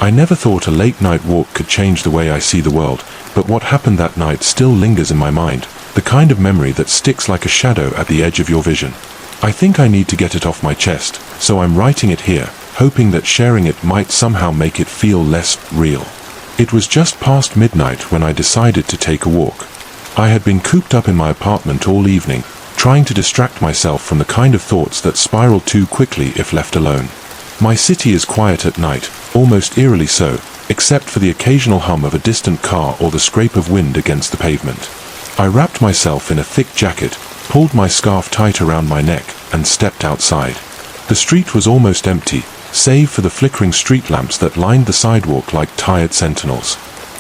I never thought a late-night walk could change the way I see the world, but what happened that night still lingers in my mind, the kind of memory that sticks like a shadow at the edge of your vision. I think I need to get it off my chest, so I'm writing it here, hoping that sharing it might somehow make it feel less real. It was just past midnight when I decided to take a walk. I had been cooped up in my apartment all evening, trying to distract myself from the kind of thoughts that spiral too quickly if left alone. My city is quiet at night, almost eerily so, except for the occasional hum of a distant car or the scrape of wind against the pavement. I wrapped myself in a thick jacket, pulled my scarf tight around my neck, and stepped outside. The street was almost empty, save for the flickering street lamps that lined the sidewalk like tired sentinels.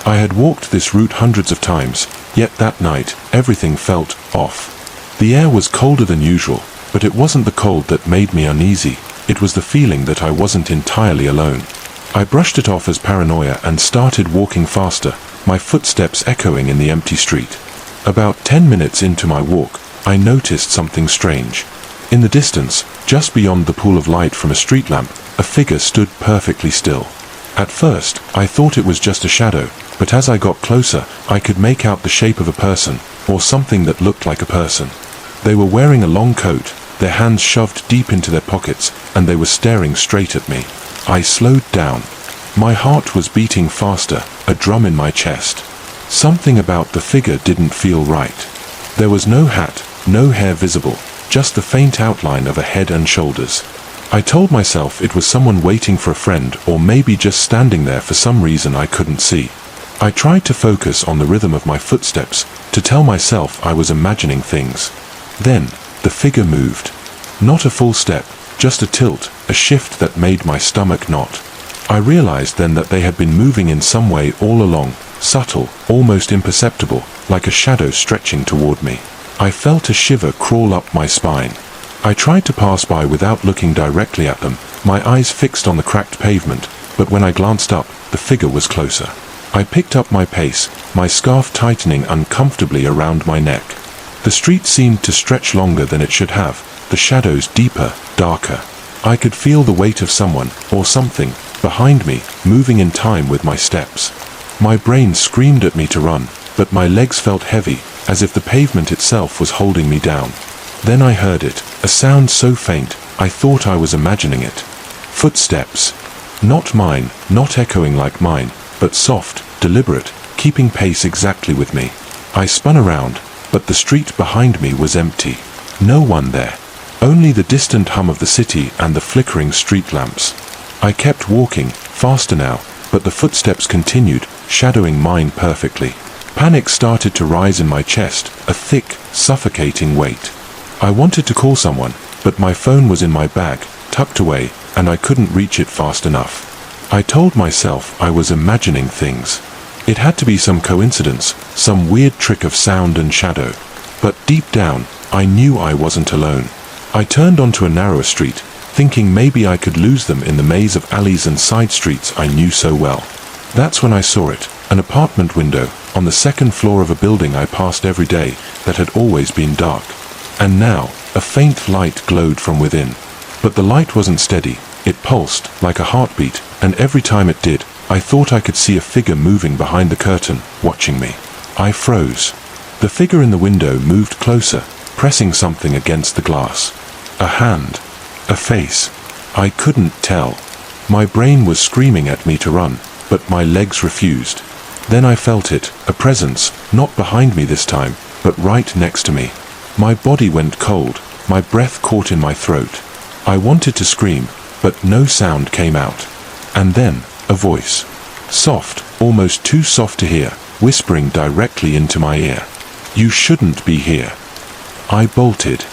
I had walked this route hundreds of times, yet that night, everything felt off. The air was colder than usual, but it wasn't the cold that made me uneasy. It was the feeling that I wasn't entirely alone. I brushed it off as paranoia and started walking faster, my footsteps echoing in the empty street. About 10 minutes into my walk, I noticed something strange. In the distance, just beyond the pool of light from a street lamp, a figure stood perfectly still. At first, I thought it was just a shadow, but as I got closer, I could make out the shape of a person, or something that looked like a person. They were wearing a long coat, their hands shoved deep into their pockets, and they were staring straight at me. I slowed down. My heart was beating faster, a drum in my chest. Something about the figure didn't feel right. There was no hat, no hair visible, just the faint outline of a head and shoulders. I told myself it was someone waiting for a friend, or maybe just standing there for some reason I couldn't see. I tried to focus on the rhythm of my footsteps, to tell myself I was imagining things. Then, the figure moved. Not a full step, just a tilt, a shift that made my stomach knot. I realized then that they had been moving in some way all along, subtle, almost imperceptible, like a shadow stretching toward me. I felt a shiver crawl up my spine. I tried to pass by without looking directly at them, my eyes fixed on the cracked pavement, but when I glanced up, the figure was closer. I picked up my pace, my scarf tightening uncomfortably around my neck. The street seemed to stretch longer than it should have, the shadows deeper, darker. I could feel the weight of someone, or something, behind me, moving in time with my steps. My brain screamed at me to run, but my legs felt heavy, as if the pavement itself was holding me down. Then I heard it, a sound so faint, I thought I was imagining it. Footsteps. Not mine, not echoing like mine, but soft, deliberate, keeping pace exactly with me. I spun around, but the street behind me was empty. No one there. Only the distant hum of the city and the flickering street lamps. I kept walking, faster now, but the footsteps continued, shadowing mine perfectly. Panic started to rise in my chest, a thick, suffocating weight. I wanted to call someone, but my phone was in my bag, tucked away, and I couldn't reach it fast enough. I told myself I was imagining things. It had to be some coincidence, some weird trick of sound and shadow. But deep down, I knew I wasn't alone. I turned onto a narrower street, thinking maybe I could lose them in the maze of alleys and side streets I knew so well. That's when I saw it, an apartment window, on the second floor of a building I passed every day that had always been dark. And now, a faint light glowed from within. But the light wasn't steady, it pulsed, like a heartbeat, and every time it did, I thought I could see a figure moving behind the curtain, watching me. I froze. The figure in the window moved closer, pressing something against the glass. A hand. A face. I couldn't tell. My brain was screaming at me to run, but my legs refused. Then I felt it, a presence, not behind me this time, but right next to me. My body went cold, my breath caught in my throat. I wanted to scream, but no sound came out. And then, a voice. Soft, almost too soft to hear, whispering directly into my ear. You shouldn't be here. I bolted.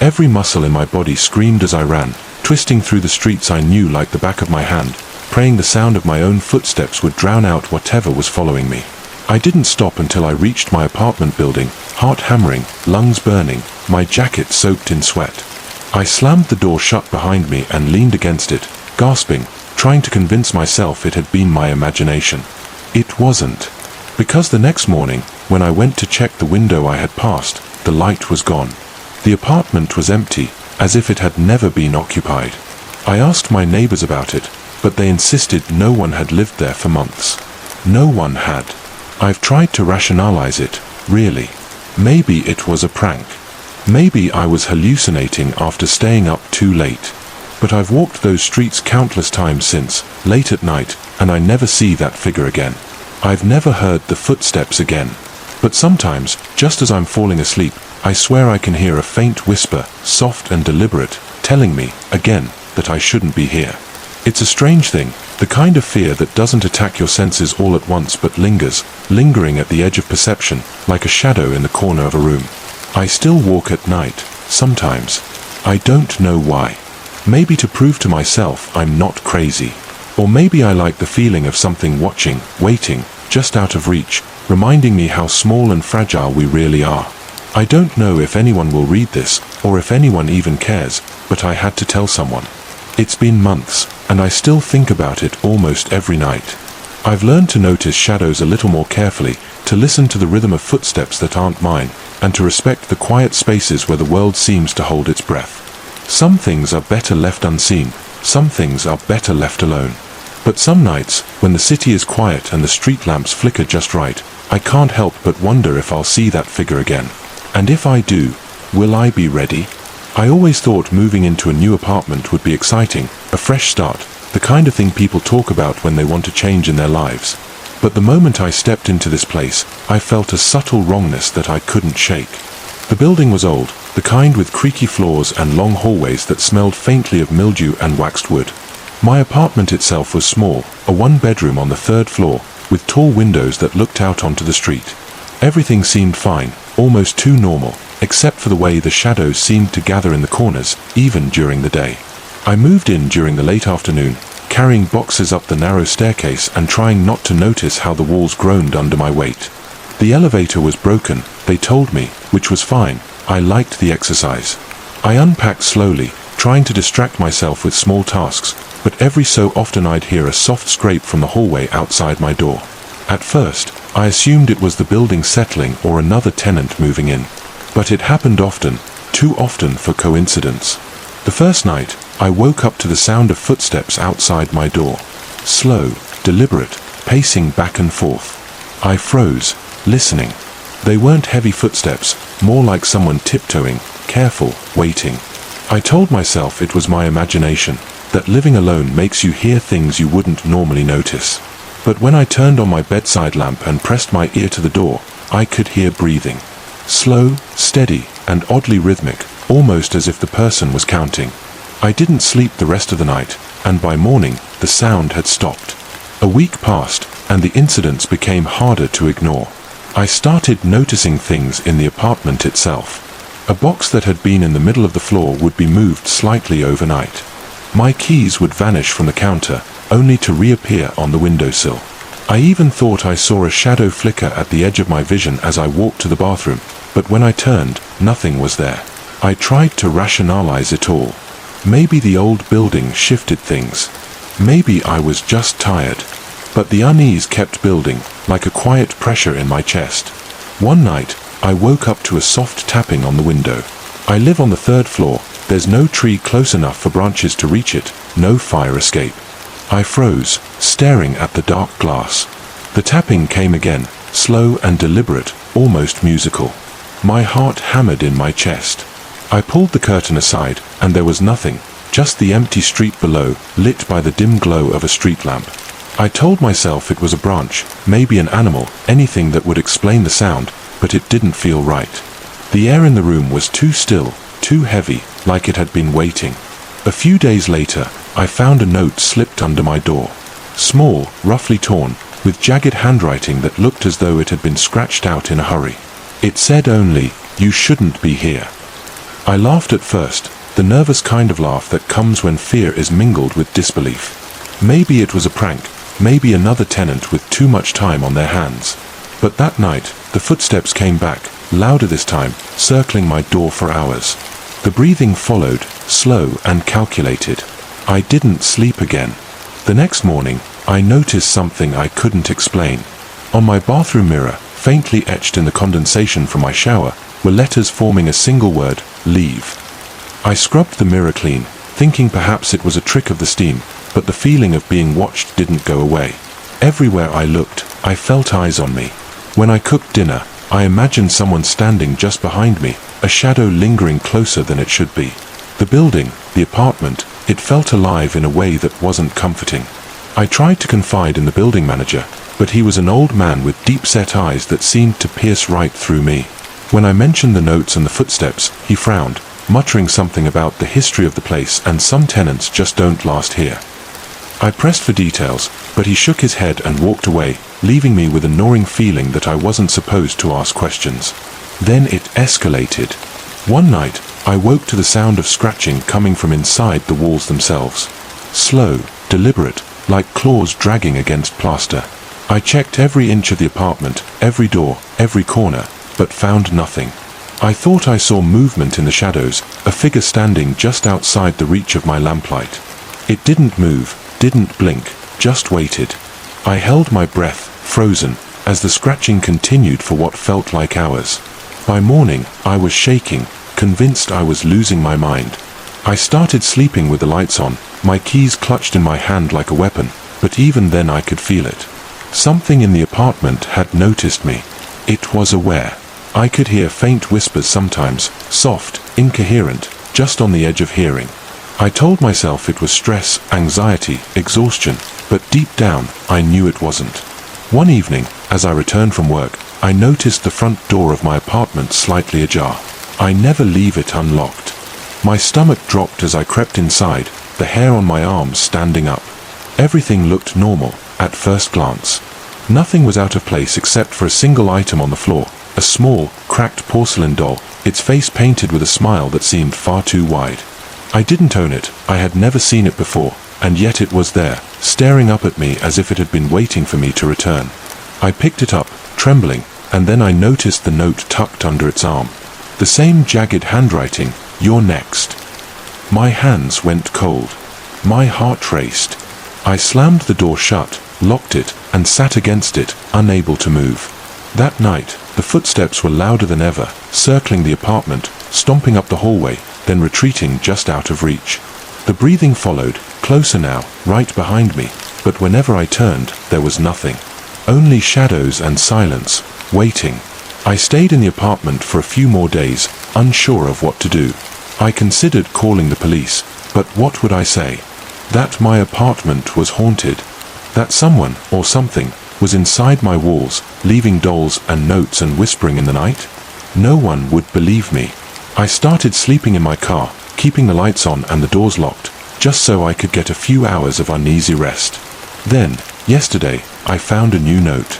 Every muscle in my body screamed as I ran, twisting through the streets I knew like the back of my hand, praying the sound of my own footsteps would drown out whatever was following me. I didn't stop until I reached my apartment building, heart hammering, lungs burning, my jacket soaked in sweat. I slammed the door shut behind me and leaned against it, gasping, trying to convince myself it had been my imagination. It wasn't. Because the next morning, when I went to check the window I had passed, the light was gone. The apartment was empty, as if it had never been occupied. I asked my neighbors about it, but they insisted no one had lived there for months. No one had. I've tried to rationalize it, really. Maybe it was a prank. Maybe I was hallucinating after staying up too late. But I've walked those streets countless times since, late at night, and I never see that figure again. I've never heard the footsteps again. But sometimes, just as I'm falling asleep, I swear I can hear a faint whisper, soft and deliberate, telling me, again, that I shouldn't be here. It's a strange thing, the kind of fear that doesn't attack your senses all at once but lingers, lingering at the edge of perception, like a shadow in the corner of a room. I still walk at night, sometimes. I don't know why. Maybe to prove to myself I'm not crazy. Or maybe I like the feeling of something watching, waiting, just out of reach, reminding me how small and fragile we really are. I don't know if anyone will read this, or if anyone even cares, but I had to tell someone. It's been months, and I still think about it almost every night. I've learned to notice shadows a little more carefully, to listen to the rhythm of footsteps that aren't mine, and to respect the quiet spaces where the world seems to hold its breath. Some things are better left unseen, some things are better left alone. But some nights, when the city is quiet and the street lamps flicker just right, I can't help but wonder if I'll see that figure again. And if I do, will I be ready? I always thought moving into a new apartment would be exciting, a fresh start, the kind of thing people talk about when they want to change in their lives. But the moment I stepped into this place, I felt a subtle wrongness that I couldn't shake. The building was old, the kind with creaky floors and long hallways that smelled faintly of mildew and waxed wood. My apartment itself was small, a one-bedroom on the 3rd floor, with tall windows that looked out onto the street. Everything seemed fine, almost too normal, except for the way the shadows seemed to gather in the corners, even during the day. I moved in during the late afternoon, carrying boxes up the narrow staircase and trying not to notice how the walls groaned under my weight. The elevator was broken, they told me, which was fine. I liked the exercise. I unpacked slowly, trying to distract myself with small tasks, but every so often I'd hear a soft scrape from the hallway outside my door. At first, I assumed it was the building settling or another tenant moving in. But it happened often, too often for coincidence. The first night, I woke up to the sound of footsteps outside my door. Slow, deliberate, pacing back and forth. I froze, listening. They weren't heavy footsteps, more like someone tiptoeing, careful, waiting. I told myself it was my imagination, that living alone makes you hear things you wouldn't normally notice. But when I turned on my bedside lamp and pressed my ear to the door, I could hear breathing. Slow, steady, and oddly rhythmic, almost as if the person was counting. I didn't sleep the rest of the night, and by morning, the sound had stopped. A week passed, and the incidents became harder to ignore. I started noticing things in the apartment itself. A box that had been in the middle of the floor would be moved slightly overnight. My keys would vanish from the counter, only to reappear on the windowsill. I even thought I saw a shadow flicker at the edge of my vision as I walked to the bathroom, but when I turned, nothing was there. I tried to rationalize it all. Maybe the old building shifted things. Maybe I was just tired. But the unease kept building, like a quiet pressure in my chest. One night, I woke up to a soft tapping on the window. I live on the 3rd floor, there's no tree close enough for branches to reach it, no fire escape. I froze, staring at the dark glass. The tapping came again, slow and deliberate, almost musical. My heart hammered in my chest. I pulled the curtain aside, and there was nothing, just the empty street below, lit by the dim glow of a street lamp. I told myself it was a branch, maybe an animal, anything that would explain the sound, but it didn't feel right. The air in the room was too still, too heavy, like it had been waiting. A few days later, I found a note slipped under my door. Small, roughly torn, with jagged handwriting that looked as though it had been scratched out in a hurry. It said only, "You shouldn't be here." I laughed at first, the nervous kind of laugh that comes when fear is mingled with disbelief. Maybe it was a prank, maybe another tenant with too much time on their hands. But that night, the footsteps came back, louder this time, circling my door for hours. The breathing followed, slow and calculated. I didn't sleep again. The next morning, I noticed something I couldn't explain. On my bathroom mirror, faintly etched in the condensation from my shower, were letters forming a single word, leave. I scrubbed the mirror clean, thinking perhaps it was a trick of the steam, but the feeling of being watched didn't go away. Everywhere I looked, I felt eyes on me. When I cooked dinner, I imagined someone standing just behind me, a shadow lingering closer than it should be. The building, the apartment, it felt alive in a way that wasn't comforting. I tried to confide in the building manager, but he was an old man with deep-set eyes that seemed to pierce right through me. When I mentioned the notes and the footsteps, he frowned, muttering something about the history of the place and some tenants just don't last here. I pressed for details, but he shook his head and walked away, leaving me with a gnawing feeling that I wasn't supposed to ask questions. Then it escalated. One night, I woke to the sound of scratching coming from inside the walls themselves. Slow, deliberate, like claws dragging against plaster. I checked every inch of the apartment, every door, every corner, but found nothing. I thought I saw movement in the shadows, a figure standing just outside the reach of my lamplight. It didn't move, didn't blink, just waited. I held my breath, frozen, as the scratching continued for what felt like hours. By morning, I was shaking, convinced I was losing my mind. I started sleeping with the lights on, my keys clutched in my hand like a weapon, but even then I could feel it. Something in the apartment had noticed me. It was aware. I could hear faint whispers sometimes, soft, incoherent, just on the edge of hearing. I told myself it was stress, anxiety, exhaustion, but deep down, I knew it wasn't. One evening, as I returned from work, I noticed the front door of my apartment slightly ajar. I never leave it unlocked. My stomach dropped as I crept inside, the hair on my arms standing up. Everything looked normal, at first glance. Nothing was out of place except for a single item on the floor, a small, cracked porcelain doll, its face painted with a smile that seemed far too wide. I didn't own it, I had never seen it before, and yet it was there, staring up at me as if it had been waiting for me to return. I picked it up, trembling, and then I noticed the note tucked under its arm. The same jagged handwriting, "You're next." My hands went cold. My heart raced. I slammed the door shut, locked it, and sat against it, unable to move. That night, the footsteps were louder than ever, circling the apartment, stomping up the hallway, then retreating just out of reach. The breathing followed, closer now, right behind me, but whenever I turned, there was nothing. Only shadows and silence, waiting. I stayed in the apartment for a few more days, unsure of what to do. I considered calling the police, but what would I say? That my apartment was haunted. That someone, or something, was inside my walls, leaving dolls and notes and whispering in the night? No one would believe me. I started sleeping in my car, keeping the lights on and the doors locked, just so I could get a few hours of uneasy rest. Then, yesterday, I found a new note.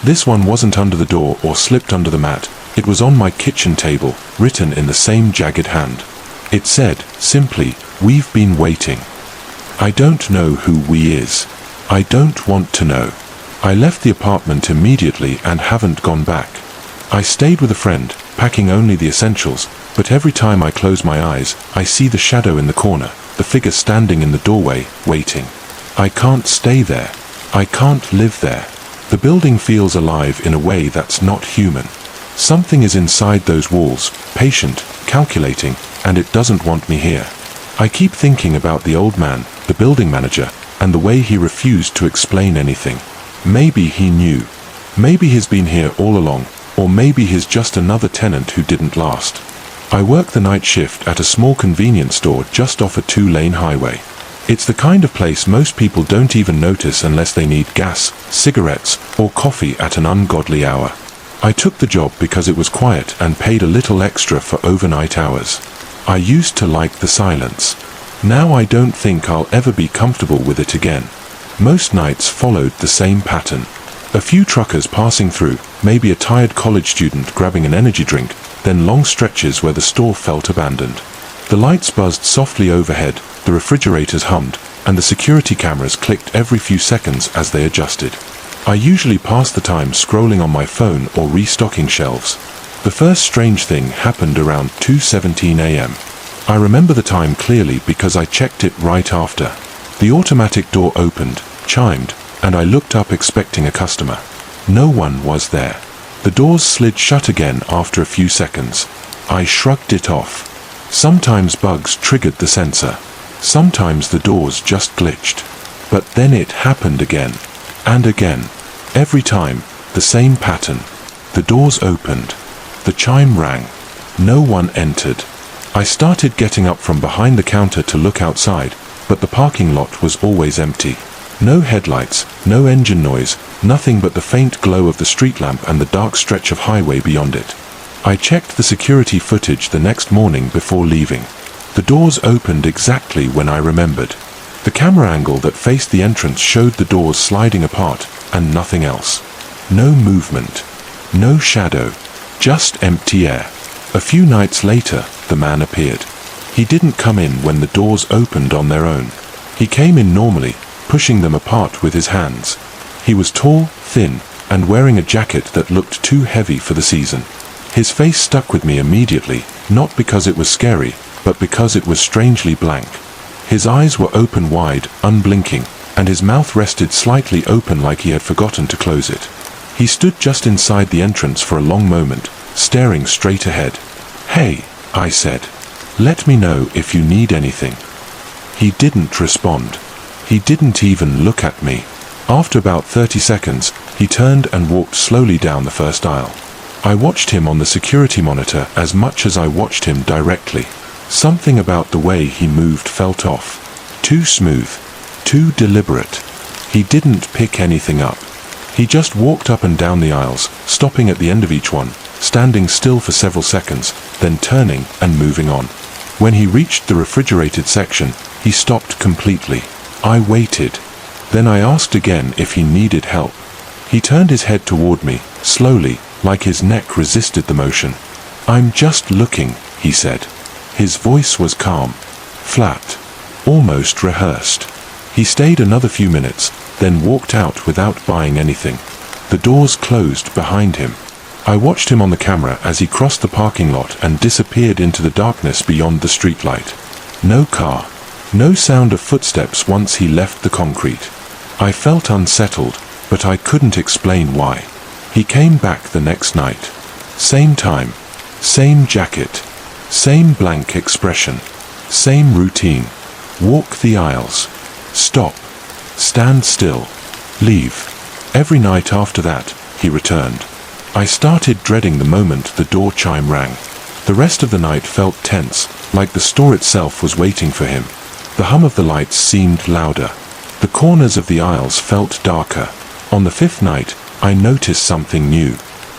This one wasn't under the door or slipped under the mat, it was on my kitchen table, written in the same jagged hand. It said, simply, "We've been waiting." I don't know who "we" is. I don't want to know. I left the apartment immediately and haven't gone back. I stayed with a friend, packing only the essentials, but every time I close my eyes, I see the shadow in the corner, the figure standing in the doorway, waiting. I can't stay there. I can't live there. The building feels alive in a way that's not human. Something is inside those walls, patient, calculating, and it doesn't want me here. I keep thinking about the old man, the building manager, and the way he refused to explain anything. Maybe he knew. Maybe he's been here all along, or maybe he's just another tenant who didn't last. I work the night shift at a small convenience store just off a 2-lane highway. It's the kind of place most people don't even notice unless they need gas, cigarettes, or coffee at an ungodly hour. I took the job because it was quiet and paid a little extra for overnight hours. I used to like the silence. Now I don't think I'll ever be comfortable with it again. Most nights followed the same pattern. A few truckers passing through, maybe a tired college student grabbing an energy drink, then long stretches where the store felt abandoned. The lights buzzed softly overhead, the refrigerators hummed, and the security cameras clicked every few seconds as they adjusted. I usually passed the time scrolling on my phone or restocking shelves. The first strange thing happened around 2:17 a.m. I remember the time clearly because I checked it right after. The automatic door opened, chimed, and I looked up expecting a customer. No one was there. The doors slid shut again after a few seconds. I shrugged it off. Sometimes bugs triggered the sensor. Sometimes the doors just glitched. But then it happened again. And again. Every time, the same pattern. The doors opened. The chime rang. No one entered. I started getting up from behind the counter to look outside, but the parking lot was always empty. No headlights, no engine noise, nothing but the faint glow of the street lamp and the dark stretch of highway beyond it. I checked the security footage the next morning before leaving. The doors opened exactly when I remembered. The camera angle that faced the entrance showed the doors sliding apart, and nothing else. No movement. No shadow. Just empty air. A few nights later, the man appeared. He didn't come in when the doors opened on their own. He came in normally, pushing them apart with his hands. He was tall, thin, and wearing a jacket that looked too heavy for the season. His face stuck with me immediately, not because it was scary, but because it was strangely blank. His eyes were open wide, unblinking, and his mouth rested slightly open like he had forgotten to close it. He stood just inside the entrance for a long moment, staring straight ahead. "Hey," I said. "Let me know if you need anything." He didn't respond. He didn't even look at me. After about 30 seconds, he turned and walked slowly down the first aisle. I watched him on the security monitor as much as I watched him directly. Something about the way he moved felt off. Too smooth. Too deliberate. He didn't pick anything up. He just walked up and down the aisles, stopping at the end of each one, standing still for several seconds, then turning and moving on. When he reached the refrigerated section, he stopped completely. I waited. Then I asked again if he needed help. He turned his head toward me, slowly, like his neck resisted the motion. "I'm just looking," he said. His voice was calm, flat, almost rehearsed. He stayed another few minutes, then walked out without buying anything. The doors closed behind him. I watched him on the camera as he crossed the parking lot and disappeared into the darkness beyond the streetlight. No car. No sound of footsteps once he left the concrete. I felt unsettled, but I couldn't explain why. He came back the next night. Same time. Same jacket. Same blank expression. Same routine. Walk the aisles. Stop. Stand still. Leave. Every night after that, he returned. I started dreading the moment the door chime rang. The rest of the night felt tense, like the store itself was waiting for him. The hum of the lights seemed louder. The corners of the aisles felt darker. On the fifth night, I noticed something new.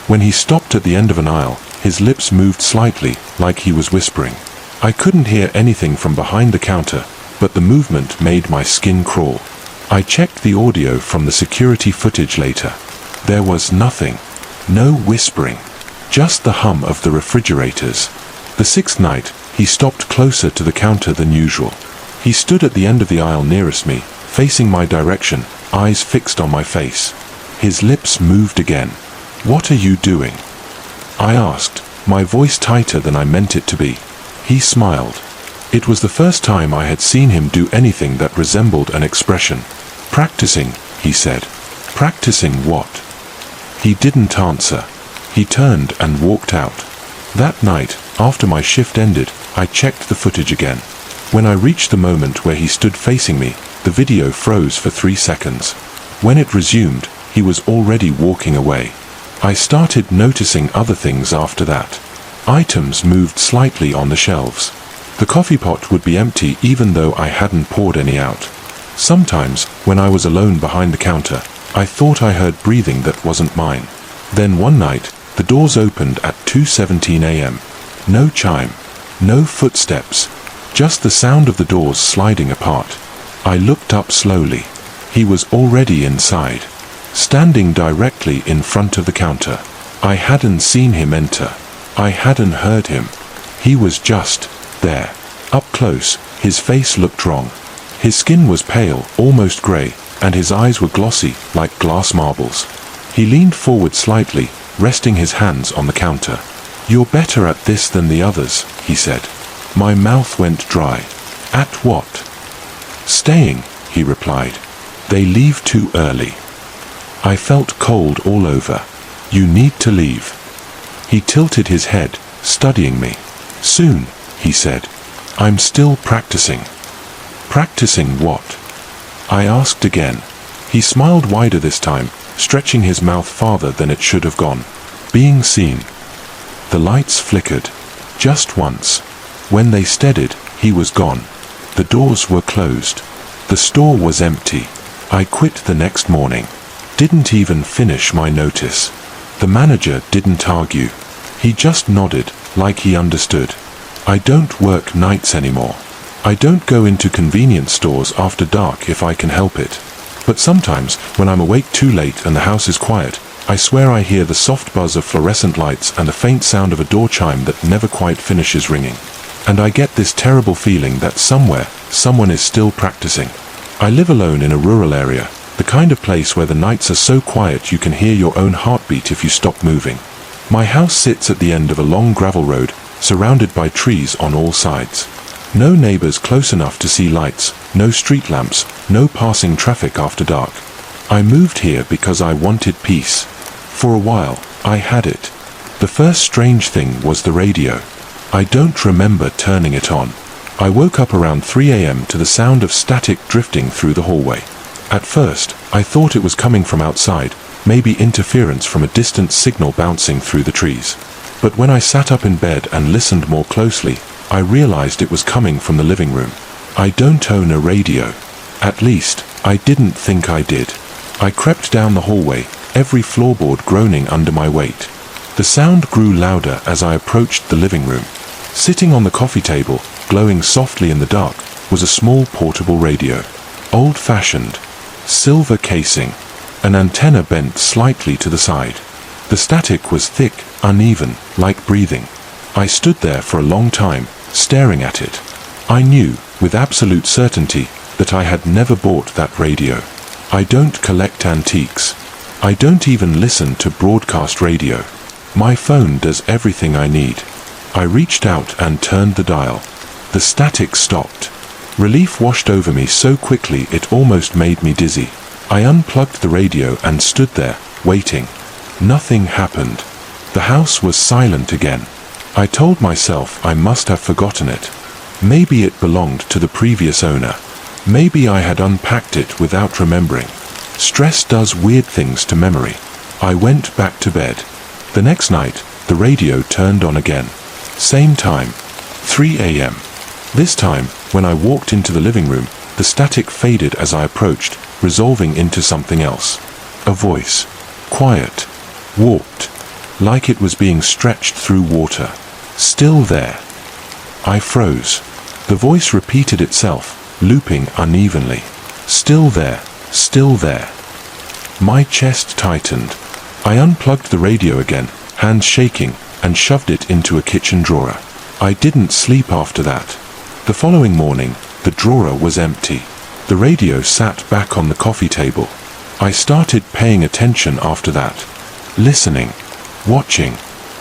When he stopped at the end of an aisle, his lips moved slightly, like he was whispering. I couldn't hear anything from behind the counter, but the movement made my skin crawl. I checked the audio from the security footage later. There was nothing. No whispering. Just the hum of the refrigerators. The sixth night, he stopped closer to the counter than usual. He stood at the end of the aisle nearest me, facing my direction, eyes fixed on my face. His lips moved again. "What are you doing?" I asked, my voice tighter than I meant it to be. He smiled. It was the first time I had seen him do anything that resembled an expression. "Practicing," he said. "Practicing what?" He didn't answer. He turned and walked out. That night, after my shift ended, I checked the footage again. When I reached the moment where he stood facing me, the video froze for 3 seconds. When it resumed, he was already walking away. I started noticing other things after that. Items moved slightly on the shelves. The coffee pot would be empty even though I hadn't poured any out. Sometimes, when I was alone behind the counter, I thought I heard breathing that wasn't mine. Then one night, the doors opened at 2:17 a.m. No chime. No footsteps. Just the sound of the doors sliding apart. I looked up slowly. He was already inside. Standing directly in front of the counter. I hadn't seen him enter. I hadn't heard him. He was just there. Up close, his face looked wrong. His skin was pale, almost grey, and his eyes were glossy, like glass marbles. He leaned forward slightly, resting his hands on the counter. "You're better at this than the others," he said. My mouth went dry. "At what?" "Staying," he replied. "They leave too early." I felt cold all over. "You need to leave." He tilted his head, studying me. "Soon," he said. "I'm still practicing." "Practicing what?" I asked again. He smiled wider this time, stretching his mouth farther than it should have gone. Being seen. The lights flickered. Just once. When they steadied, he was gone. The doors were closed. The store was empty. I quit the next morning. Didn't even finish my notice. The manager didn't argue. He just nodded, like he understood. I don't work nights anymore. I don't go into convenience stores after dark if I can help it. But sometimes, when I'm awake too late and the house is quiet, I swear I hear the soft buzz of fluorescent lights and the faint sound of a door chime that never quite finishes ringing. And I get this terrible feeling that somewhere, someone is still practicing. I live alone in a rural area, the kind of place where the nights are so quiet you can hear your own heartbeat if you stop moving. My house sits at the end of a long gravel road, surrounded by trees on all sides. No neighbors close enough to see lights, no street lamps, no passing traffic after dark. I moved here because I wanted peace. For a while, I had it. The first strange thing was the radio. I don't remember turning it on. I woke up around 3 a.m. to the sound of static drifting through the hallway. At first, I thought it was coming from outside, maybe interference from a distant signal bouncing through the trees. But when I sat up in bed and listened more closely, I realized it was coming from the living room. I don't own a radio. At least, I didn't think I did. I crept down the hallway, every floorboard groaning under my weight. The sound grew louder as I approached the living room. Sitting on the coffee table, glowing softly in the dark, was a small portable radio. Old-fashioned. Silver casing. An antenna bent slightly to the side. The static was thick, uneven, like breathing. I stood there for a long time, staring at it. I knew, with absolute certainty, that I had never bought that radio. I don't collect antiques. I don't even listen to broadcast radio. My phone does everything I need. I reached out and turned the dial. The static stopped. Relief washed over me so quickly it almost made me dizzy. I unplugged the radio and stood there, waiting. Nothing happened. The house was silent again. I told myself I must have forgotten it. Maybe it belonged to the previous owner. Maybe I had unpacked it without remembering. Stress does weird things to memory. I went back to bed. The next night, the radio turned on again. Same time. 3 a.m. This time, when I walked into the living room, the static faded as I approached, resolving into something else. A voice. Quiet. Warped. Like it was being stretched through water. Still there. I froze. The voice repeated itself, looping unevenly. Still there. Still there. My chest tightened. I unplugged the radio again, hands shaking, and shoved it into a kitchen drawer. I didn't sleep after that. The following morning, the drawer was empty. The radio sat back on the coffee table. I started paying attention after that. Listening. Watching.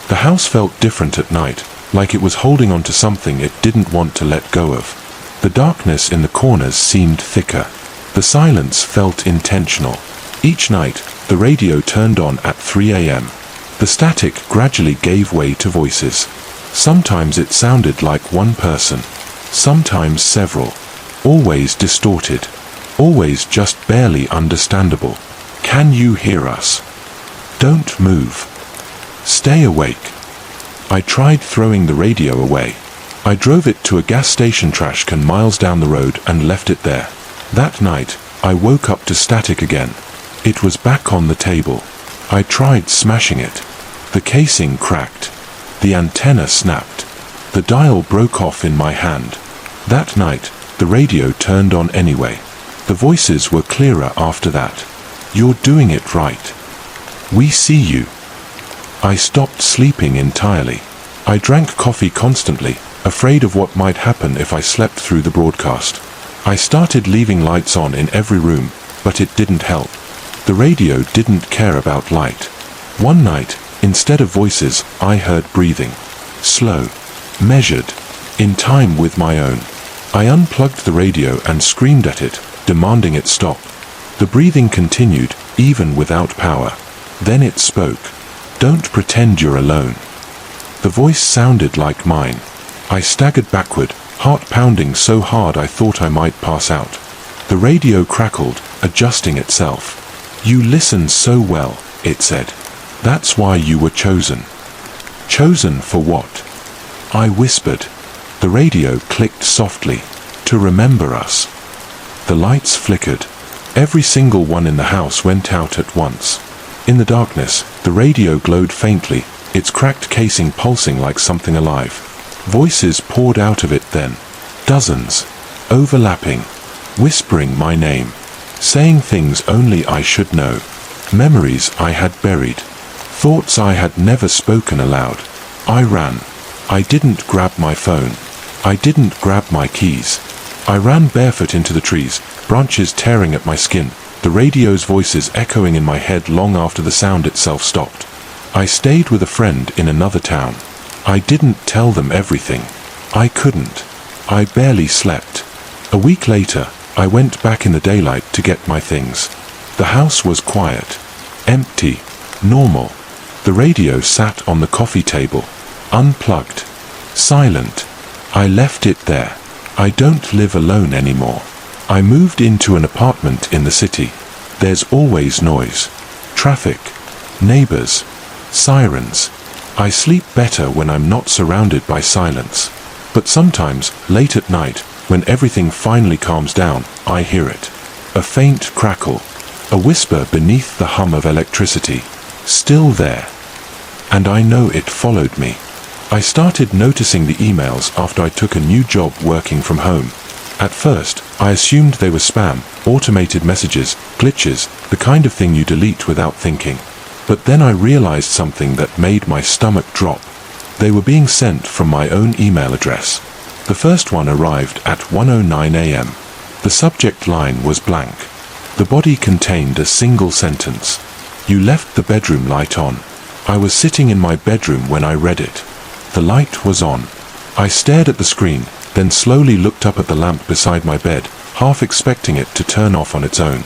The house felt different at night, like it was holding on to something it didn't want to let go of. The darkness in the corners seemed thicker. The silence felt intentional. Each night, the radio turned on at 3 a.m. The static gradually gave way to voices. Sometimes it sounded like one person. Sometimes several. Always distorted. Always just barely understandable. Can you hear us? Don't move. Stay awake. I tried throwing the radio away. I drove it to a gas station trash can miles down the road and left it there. That night, I woke up to static again. It was back on the table. I tried smashing it. The casing cracked. The antenna snapped. The dial broke off in my hand. That night, the radio turned on anyway. The voices were clearer after that. You're doing it right. We see you. I stopped sleeping entirely. I drank coffee constantly, afraid of what might happen if I slept through the broadcast. I started leaving lights on in every room, but it didn't help. The radio didn't care about light. One night, instead of voices, I heard breathing. Slow. Measured. In time with my own. I unplugged the radio and screamed at it, demanding it stop. The breathing continued, even without power. Then it spoke. Don't pretend you're alone. The voice sounded like mine. I staggered backward, heart pounding so hard I thought I might pass out. The radio crackled, adjusting itself. "You listen so well," it said. "That's why you were chosen." "Chosen for what?" I whispered. The radio clicked softly. "To remember us." The lights flickered. Every single one in the house went out at once. In the darkness, the radio glowed faintly, its cracked casing pulsing like something alive. Voices poured out of it then. Dozens. Overlapping. Whispering my name. Saying things only I should know. Memories I had buried. Thoughts I had never spoken aloud. I ran. I didn't grab my phone. I didn't grab my keys. I ran barefoot into the trees, branches tearing at my skin, the radio's voices echoing in my head long after the sound itself stopped. I stayed with a friend in another town. I didn't tell them everything. I couldn't. I barely slept. A week later, I went back in the daylight to get my things. The house was quiet. Empty. Normal. The radio sat on the coffee table. Unplugged. Silent. I left it there. I don't live alone anymore. I moved into an apartment in the city. There's always noise. Traffic. Neighbors. Sirens. I sleep better when I'm not surrounded by silence. But sometimes, late at night, when everything finally calms down, I hear it. A faint crackle. A whisper beneath the hum of electricity. Still there. And I know it followed me. I started noticing the emails after I took a new job working from home. At first, I assumed they were spam, automated messages, glitches, the kind of thing you delete without thinking. But then I realized something that made my stomach drop. They were being sent from my own email address. The first one arrived at 1:09 a.m. The subject line was blank. The body contained a single sentence. "You left the bedroom light on." I was sitting in my bedroom when I read it. The light was on. I stared at the screen, then slowly looked up at the lamp beside my bed, half expecting it to turn off on its own.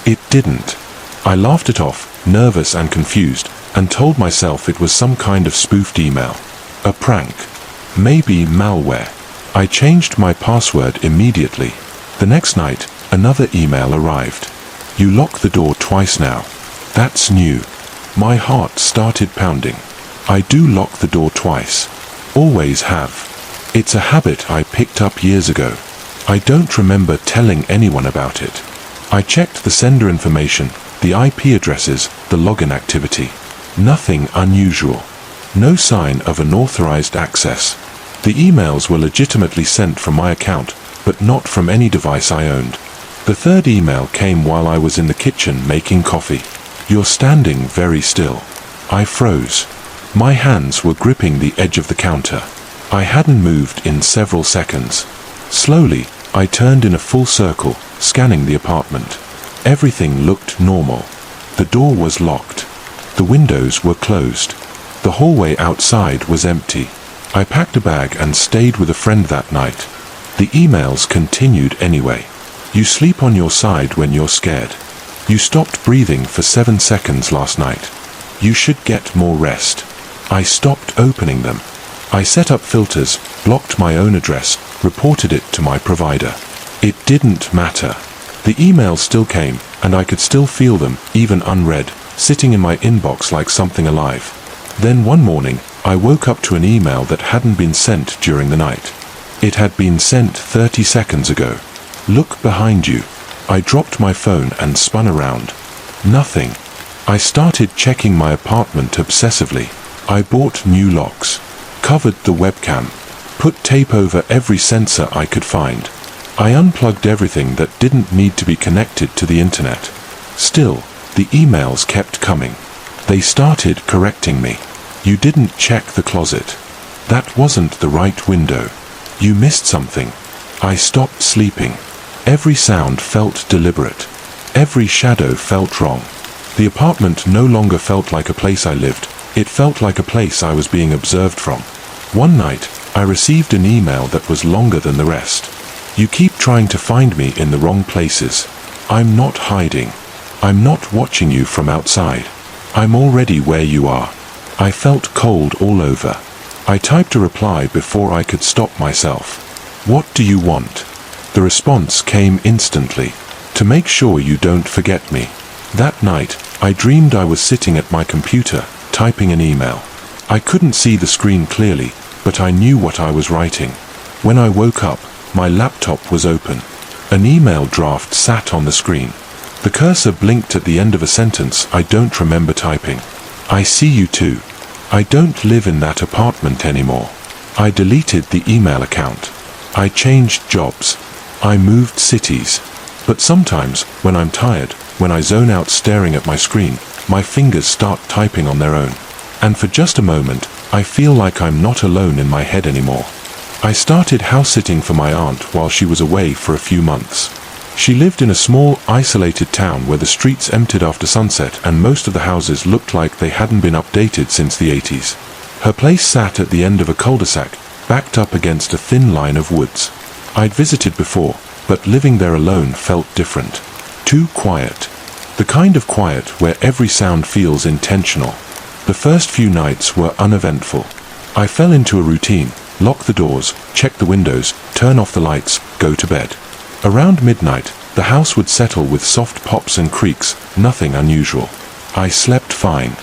It didn't. I laughed it off, nervous and confused, and told myself it was some kind of spoofed email. A prank. Maybe malware. I changed my password immediately. The next night, another email arrived. "You lock the door twice now." That's new. My heart started pounding. I do lock the door twice. Always have. It's a habit I picked up years ago. I don't remember telling anyone about it. I checked the sender information, the IP addresses, the login activity. Nothing unusual. No sign of unauthorized access. The emails were legitimately sent from my account, but not from any device I owned. The third email came while I was in the kitchen making coffee. "You're standing very still." I froze. My hands were gripping the edge of the counter. I hadn't moved in several seconds. Slowly, I turned in a full circle, scanning the apartment. Everything looked normal. The door was locked. The windows were closed. The hallway outside was empty. I packed a bag and stayed with a friend that night. The emails continued anyway. "You sleep on your side when you're scared." "You stopped breathing for 7 seconds last night." "You should get more rest." I stopped opening them. I set up filters, blocked my own address, reported it to my provider. It didn't matter. The emails still came, and I could still feel them, even unread, sitting in my inbox like something alive. Then one morning, I woke up to an email that hadn't been sent during the night. It had been sent 30 seconds ago. "Look behind you." I dropped my phone and spun around. Nothing. I started checking my apartment obsessively. I bought new locks, covered the webcam, put tape over every sensor I could find. I unplugged everything that didn't need to be connected to the internet. Still, the emails kept coming. They started correcting me. "You didn't check the closet. That wasn't the right window. You missed something." I stopped sleeping. Every sound felt deliberate. Every shadow felt wrong. The apartment no longer felt like a place I lived. It felt like a place I was being observed from. One night, I received an email that was longer than the rest. "You keep trying to find me in the wrong places. I'm not hiding. I'm not watching you from outside. I'm already where you are." I felt cold all over. I typed a reply before I could stop myself. "What do you want?" The response came instantly. to make sure you don't forget me. That night, I dreamed I was sitting at my computer, typing an email. I couldn't see the screen clearly, but I knew what I was writing. When I woke up, my laptop was open. An email draft sat on the screen. The cursor blinked at the end of a sentence I don't remember typing. I see you too. I don't live in that apartment anymore. I deleted the email account. I changed jobs. I moved cities. But sometimes, when I'm tired, when I zone out staring at my screen, my fingers start typing on their own. And for just a moment, I feel like I'm not alone in my head anymore. I started house-sitting for my aunt while she was away for a few months. She lived in a small, isolated town where the streets emptied after sunset and most of the houses looked like they hadn't been updated since the 80s. Her place sat at the end of a cul-de-sac, backed up against a thin line of woods. I'd visited before, but living there alone felt different. Too quiet. The kind of quiet where every sound feels intentional. The first few nights were uneventful. I fell into a routine: lock the doors, check the windows, turn off the lights, go to bed. Around midnight, the house would settle with soft pops and creaks, nothing unusual. I slept fine.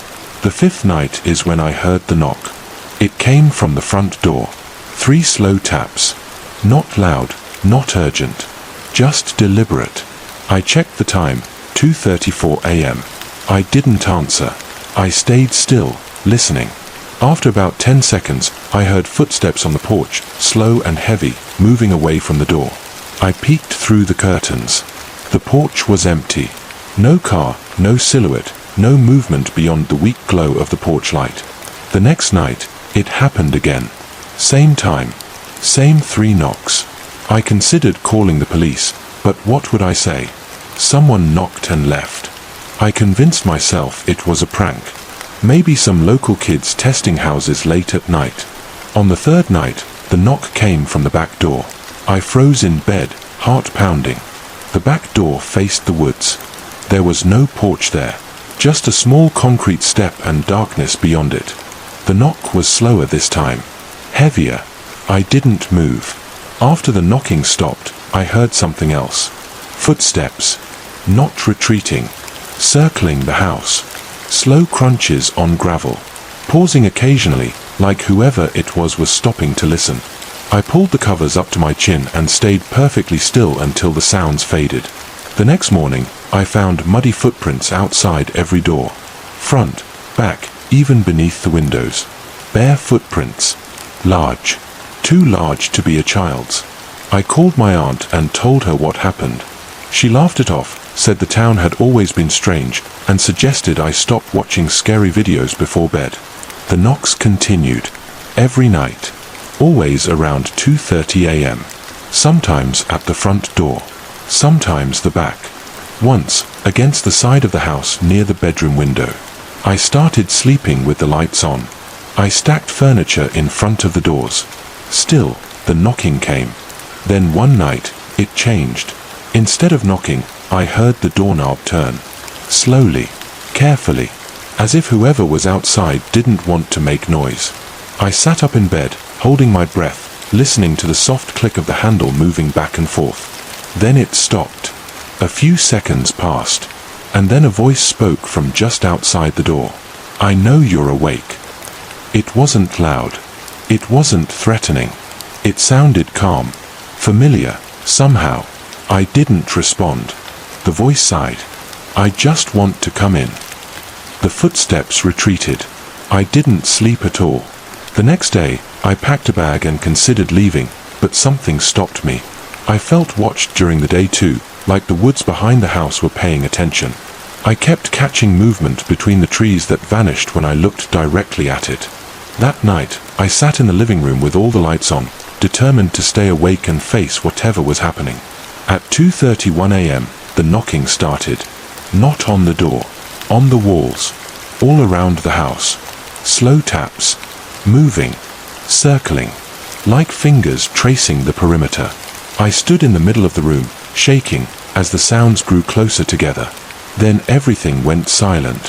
The fifth night is when I heard the knock. It came from the front door. 3 slow taps. Not loud, not urgent. Just deliberate. I checked the time, 2:34 a.m. I didn't answer. I stayed still, listening. After about 10 seconds, I heard footsteps on the porch, slow and heavy, moving away from the door. I peeked through the curtains. The porch was empty. No car, no silhouette, no movement beyond the weak glow of the porch light. The next night, it happened again. Same time. Same 3 knocks. I considered calling the police, but what would I say? Someone knocked and left. I convinced myself it was a prank. Maybe some local kids testing houses late at night. On the 3rd night, the knock came from the back door. I froze in bed, heart pounding. The back door faced the woods. There was no porch there, just a small concrete step and darkness beyond it. The knock was slower this time, heavier. I didn't move. After the knocking stopped, I heard something else. Footsteps. Not retreating. Circling the house. Slow crunches on gravel. Pausing occasionally, like whoever it was stopping to listen. I pulled the covers up to my chin and stayed perfectly still until the sounds faded. The next morning, I found muddy footprints outside every door. Front, back, even beneath the windows. Bare footprints. Large. Too large to be a child's. I called my aunt and told her what happened. She laughed it off, said the town had always been strange, and suggested I stop watching scary videos before bed. The knocks continued. Every night. Always around 2:30 a.m. Sometimes at the front door. Sometimes the back. Once, against the side of the house near the bedroom window. I started sleeping with the lights on. I stacked furniture in front of the doors. Still, the knocking came. Then one night, it changed. Instead of knocking, I heard the doorknob turn. Slowly, carefully, as if whoever was outside didn't want to make noise. I sat up in bed, holding my breath, listening to the soft click of the handle moving back and forth. Then it stopped. A few seconds passed, and then a voice spoke from just outside the door. "I know you're awake." It wasn't loud. It wasn't threatening. It sounded calm, familiar, somehow. I didn't respond. The voice sighed. "I just want to come in." The footsteps retreated. I didn't sleep at all. The next day, I packed a bag and considered leaving, but something stopped me. I felt watched during the day too, like the woods behind the house were paying attention. I kept catching movement between the trees that vanished when I looked directly at it. That night, I sat in the living room with all the lights on, determined to stay awake and face whatever was happening. At 2:31 a.m., the knocking started. Not on the door, on the walls, all around the house. Slow taps, moving, circling, like fingers tracing the perimeter. I stood in the middle of the room, shaking, as the sounds grew closer together. Then everything went silent.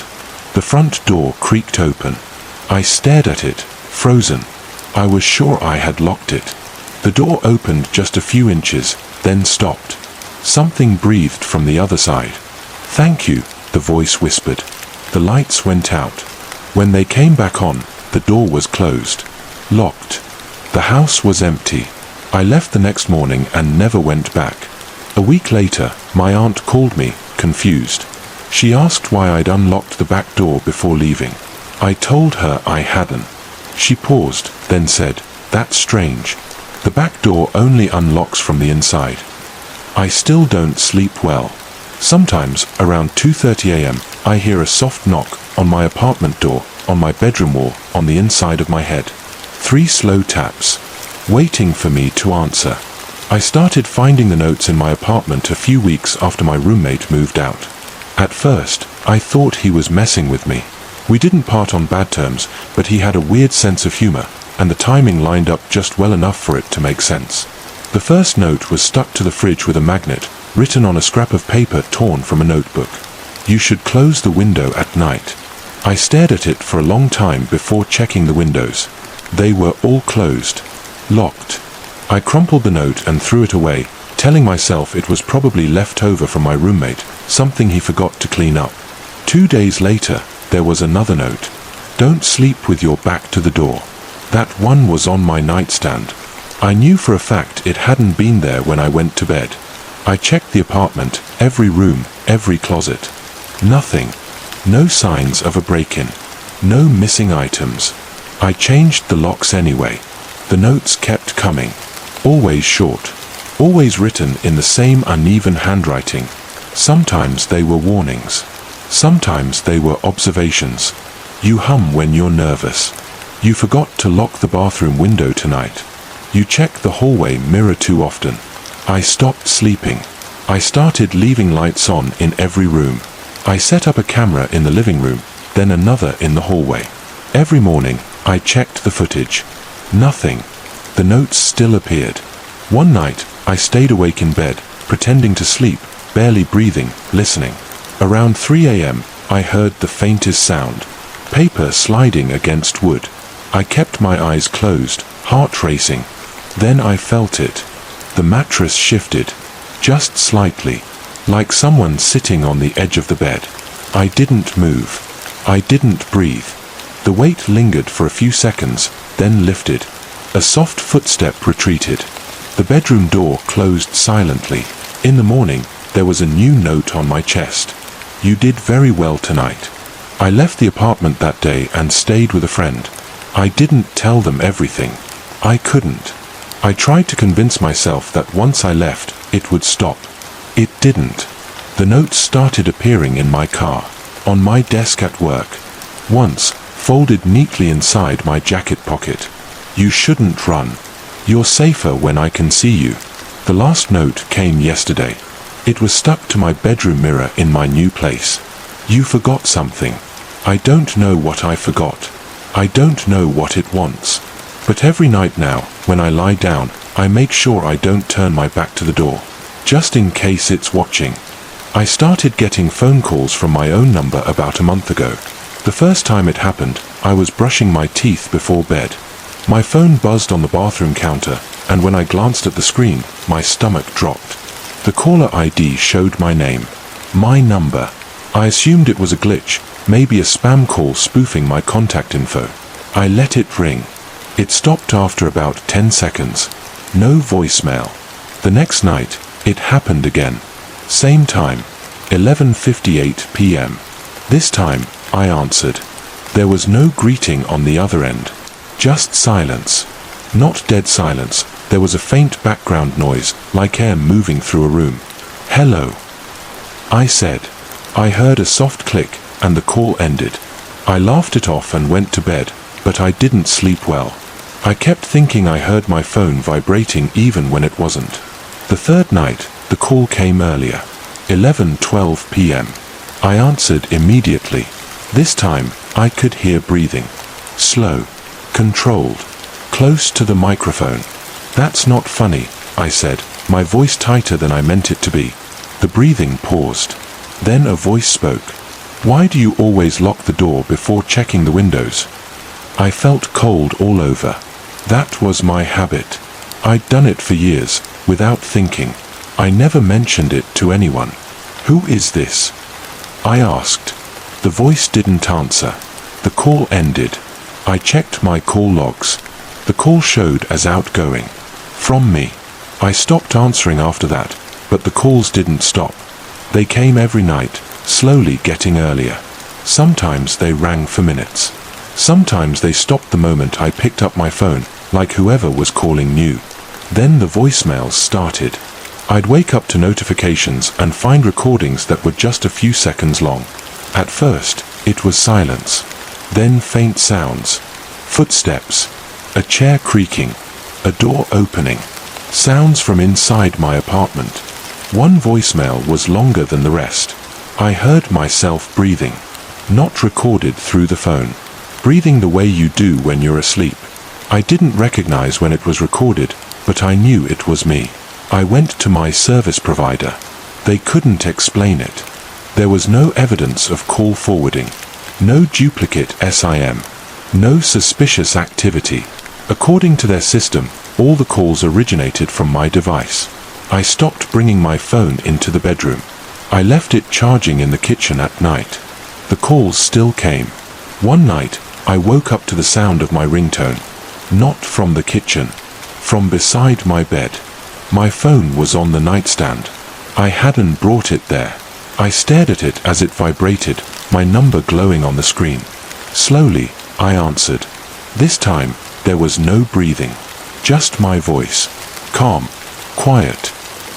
The front door creaked open. I stared at it, frozen. I was sure I had locked it. The door opened just a few inches, then stopped. Something breathed from the other side. "Thank you," the voice whispered. The lights went out. When they came back on, the door was closed. Locked. The house was empty. I left the next morning and never went back. A week later, my aunt called me, confused. She asked why I'd unlocked the back door before leaving. I told her I hadn't. She paused, then said, "That's strange. The back door only unlocks from the inside." I still don't sleep well. Sometimes, around 2:30 a.m., I hear a soft knock on my apartment door, on my bedroom wall, on the inside of my head. 3 slow taps, waiting for me to answer. I started finding the notes in my apartment a few weeks after my roommate moved out. At first, I thought he was messing with me. We didn't part on bad terms, but he had a weird sense of humor, and the timing lined up just well enough for it to make sense. The first note was stuck to the fridge with a magnet, written on a scrap of paper torn from a notebook. "You should close the window at night." I stared at it for a long time before checking the windows. They were all closed. Locked. I crumpled the note and threw it away, telling myself it was probably left over from my roommate, something he forgot to clean up. 2 days later, there was another note. "Don't sleep with your back to the door." That one was on my nightstand. I knew for a fact it hadn't been there when I went to bed. I checked the apartment, every room, every closet. Nothing. No signs of a break-in. No missing items. I changed the locks anyway. The notes kept coming. Always short. Always written in the same uneven handwriting. Sometimes they were warnings. Sometimes they were observations. "You hum when you're nervous." "You forgot to lock the bathroom window tonight." "You check the hallway mirror too often." I stopped sleeping. I started leaving lights on in every room. I set up a camera in the living room, then another in the hallway. Every morning, I checked the footage. Nothing. The notes still appeared. One night, I stayed awake in bed, pretending to sleep, barely breathing, listening. Around 3 a.m., I heard the faintest sound. Paper sliding against wood. I kept my eyes closed, heart racing. Then I felt it. The mattress shifted. Just slightly. Like someone sitting on the edge of the bed. I didn't move. I didn't breathe. The weight lingered for a few seconds, then lifted. A soft footstep retreated. The bedroom door closed silently. In the morning, there was a new note on my chest. "You did very well tonight." I left the apartment that day and stayed with a friend. I didn't tell them everything. I couldn't. I tried to convince myself that once I left, it would stop. It didn't. The notes started appearing in my car, on my desk at work. Once, folded neatly inside my jacket pocket. "You shouldn't run. You're safer when I can see you." The last note came yesterday. It was stuck to my bedroom mirror in my new place. "You forgot something." I don't know what I forgot. I don't know what it wants. But every night now, when I lie down, I make sure I don't turn my back to the door, just in case it's watching. I started getting phone calls from my own number about a month ago. The first time it happened, I was brushing my teeth before bed. My phone buzzed on the bathroom counter, and when I glanced at the screen, my stomach dropped. The caller ID showed my name. My number. I assumed it was a glitch, maybe a spam call spoofing my contact info. I let it ring. It stopped after about 10 seconds. No voicemail. The next night, it happened again. Same time, 11:58 p.m. This time, I answered. There was no greeting on the other end. Just silence. Not dead silence, there was a faint background noise, like air moving through a room. "Hello," I said. I heard a soft click, and the call ended. I laughed it off and went to bed, but I didn't sleep well. I kept thinking I heard my phone vibrating even when it wasn't. The third night, the call came earlier. 11:12 p.m. I answered immediately. This time, I could hear breathing. Slow. Controlled. Close to the microphone. "That's not funny," I said, my voice tighter than I meant it to be. The breathing paused. Then a voice spoke. "Why do you always lock the door before checking the windows?" I felt cold all over. That was my habit. I'd done it for years, without thinking. I never mentioned it to anyone. Who is this? I asked. The voice didn't answer. The call ended. I checked my call logs. The call showed as outgoing. From me. I stopped answering after that, but the calls didn't stop. They came every night, slowly getting earlier. Sometimes they rang for minutes. Sometimes they stopped the moment I picked up my phone, like whoever was calling knew. Then the voicemails started. I'd wake up to notifications and find recordings that were just a few seconds long. At first, it was silence. Then faint sounds. Footsteps. A chair creaking. A door opening. Sounds from inside my apartment. One voicemail was longer than the rest. I heard myself breathing. Not recorded through the phone. Breathing the way you do when you're asleep. I didn't recognize when it was recorded, but I knew it was me. I went to my service provider. They couldn't explain it. There was no evidence of call forwarding. No duplicate SIM. No suspicious activity. According to their system, all the calls originated from my device. I stopped bringing my phone into the bedroom. I left it charging in the kitchen at night. The calls still came. One night, I woke up to the sound of my ringtone. Not from the kitchen. From beside my bed. My phone was on the nightstand. I hadn't brought it there. I stared at it as it vibrated, my number glowing on the screen. Slowly, I answered. This time, there was no breathing. Just my voice. Calm. Quiet.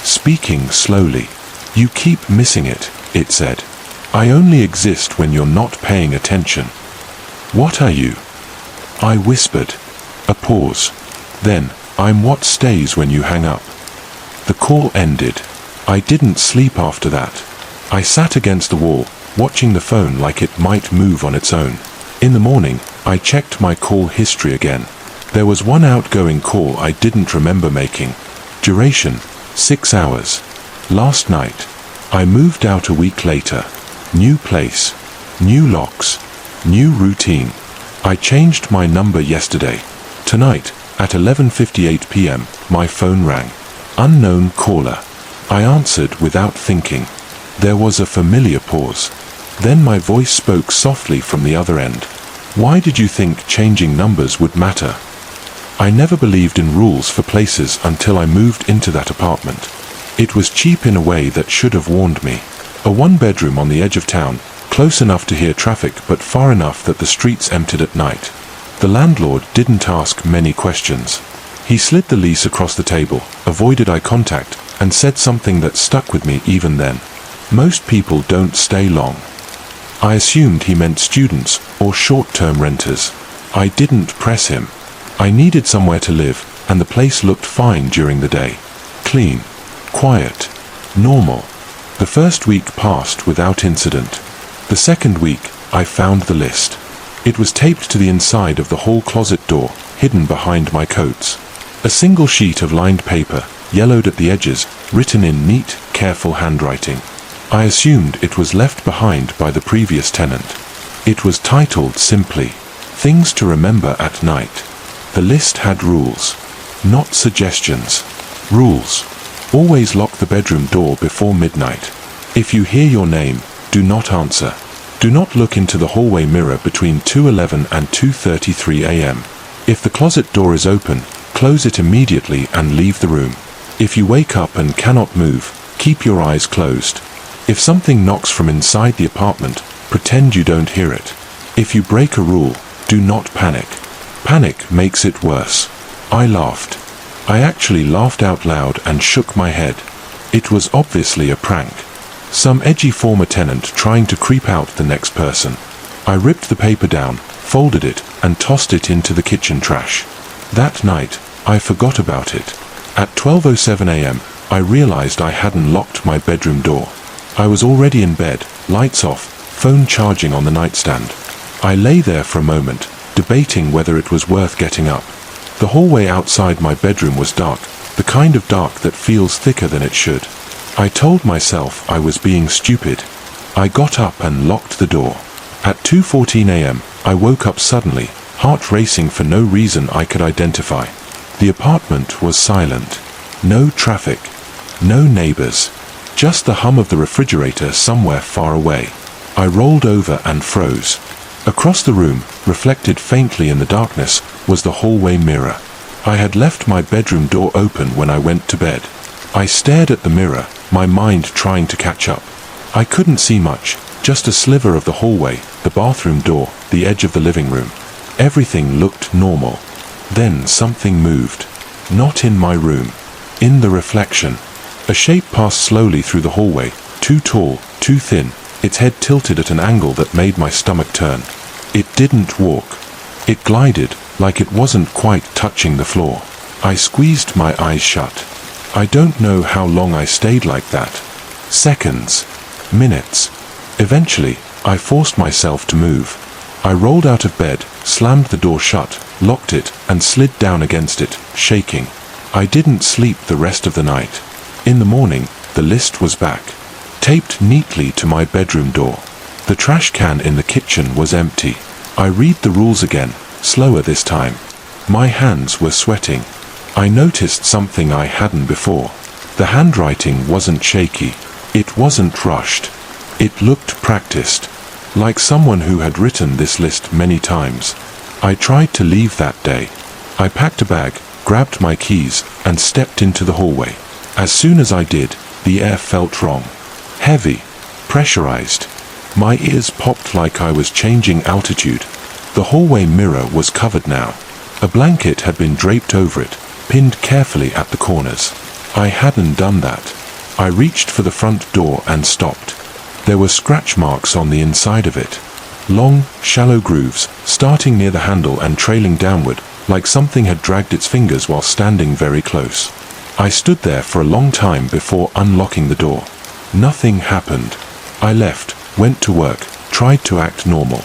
Speaking slowly. You keep missing it, it said. I only exist when you're not paying attention. What are you? I whispered. A pause. Then, I'm what stays when you hang up. The call ended. I didn't sleep after that. I sat against the wall, watching the phone like it might move on its own. In the morning, I checked my call history again. There was one outgoing call I didn't remember making. Duration, 6 hours. Last night. I moved out a week later. New place. New locks. New routine. I changed my number yesterday. Tonight, at 11:58 p.m., my phone rang. Unknown caller. I answered without thinking. There was a familiar pause. Then my voice spoke softly from the other end. Why did you think changing numbers would matter? I never believed in rules for places until I moved into that apartment. It was cheap in a way that should have warned me. A one-bedroom on the edge of town, close enough to hear traffic but far enough that the streets emptied at night. The landlord didn't ask many questions. He slid the lease across the table, avoided eye contact, and said something that stuck with me even then. Most people don't stay long. I assumed he meant students or short-term renters. I didn't press him. I needed somewhere to live, and the place looked fine during the day. Clean. Quiet. Normal. The first week passed without incident. The second week, I found the list. It was taped to the inside of the hall closet door, hidden behind my coats. A single sheet of lined paper, yellowed at the edges, written in neat, careful handwriting. I assumed it was left behind by the previous tenant. It was titled simply, Things to Remember at Night. The list had rules. Not suggestions. Rules. Always lock the bedroom door before midnight. If you hear your name, do not answer. Do not look into the hallway mirror between 2:11 and 2:33 a.m. If the closet door is open, close it immediately and leave the room. If you wake up and cannot move, keep your eyes closed. If something knocks from inside the apartment, pretend you don't hear it. If you break a rule, do not panic. Panic makes it worse. I laughed. I actually laughed out loud and shook my head. It was obviously a prank. Some edgy former tenant trying to creep out the next person. I ripped the paper down, folded it, and tossed it into the kitchen trash. That night, I forgot about it. At 12:07 a.m., I realized I hadn't locked my bedroom door. I was already in bed, lights off, phone charging on the nightstand. I lay there for a moment, debating whether it was worth getting up. The hallway outside my bedroom was dark, the kind of dark that feels thicker than it should. I told myself I was being stupid. I got up and locked the door. At 2:14 a.m., I woke up suddenly, heart racing for no reason I could identify. The apartment was silent. No traffic. No neighbors. Just the hum of the refrigerator somewhere far away. I rolled over and froze. Across the room, reflected faintly in the darkness, was the hallway mirror. I had left my bedroom door open when I went to bed. I stared at the mirror, my mind trying to catch up. I couldn't see much, just a sliver of the hallway, the bathroom door, the edge of the living room. Everything looked normal. Then something moved. Not in my room. In the reflection. A shape passed slowly through the hallway, too tall, too thin, its head tilted at an angle that made my stomach turn. It didn't walk. It glided, like it wasn't quite touching the floor. I squeezed my eyes shut. I don't know how long I stayed like that. Seconds. Minutes. Eventually, I forced myself to move. I rolled out of bed, slammed the door shut, locked it, and slid down against it, shaking. I didn't sleep the rest of the night. In the morning, the list was back, taped neatly to my bedroom door. The trash can in the kitchen was empty. I read the rules again, slower this time. My hands were sweating. I noticed something I hadn't before. The handwriting wasn't shaky. It wasn't rushed. It looked practiced, like someone who had written this list many times. I tried to leave that day. I packed a bag, grabbed my keys, and stepped into the hallway. As soon as I did, the air felt wrong. Heavy, pressurized. My ears popped like I was changing altitude. The hallway mirror was covered now. A blanket had been draped over it, pinned carefully at the corners. I hadn't done that. I reached for the front door and stopped. There were scratch marks on the inside of it. Long, shallow grooves, starting near the handle and trailing downward, like something had dragged its fingers while standing very close. I stood there for a long time before unlocking the door. Nothing happened. I left, went to work, tried to act normal.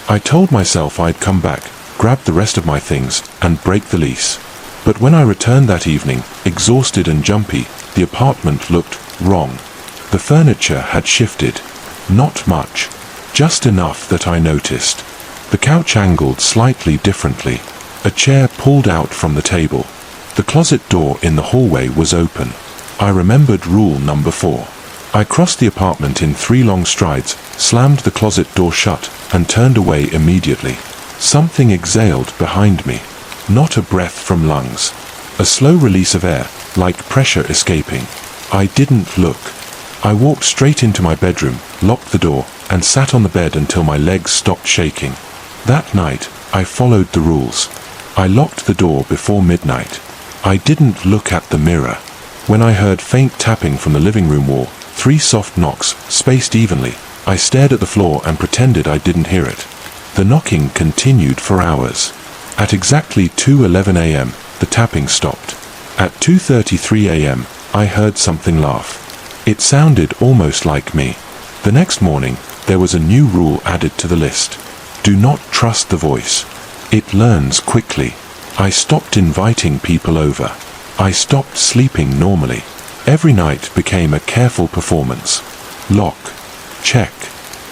I told myself I'd come back, grab the rest of my things, and break the lease. But when I returned that evening, exhausted and jumpy, the apartment looked wrong. The furniture had shifted. Not much. Just enough that I noticed. The couch angled slightly differently. A chair pulled out from the table. The closet door in the hallway was open. I remembered rule number 4. I crossed the apartment in 3 long strides, slammed the closet door shut, and turned away immediately. Something exhaled behind me. Not a breath from lungs. A slow release of air, like pressure escaping. I didn't look. I walked straight into my bedroom, locked the door, and sat on the bed until my legs stopped shaking. That night, I followed the rules. I locked the door before midnight. I didn't look at the mirror. When I heard faint tapping from the living room wall, 3 soft knocks, spaced evenly, I stared at the floor and pretended I didn't hear it. The knocking continued for hours. At exactly 2:11 a.m., the tapping stopped. At 2:33 a.m., I heard something laugh. It sounded almost like me. The next morning, there was a new rule added to the list. Do not trust the voice. It learns quickly. I stopped inviting people over. I stopped sleeping normally. Every night became a careful performance. Lock. Check.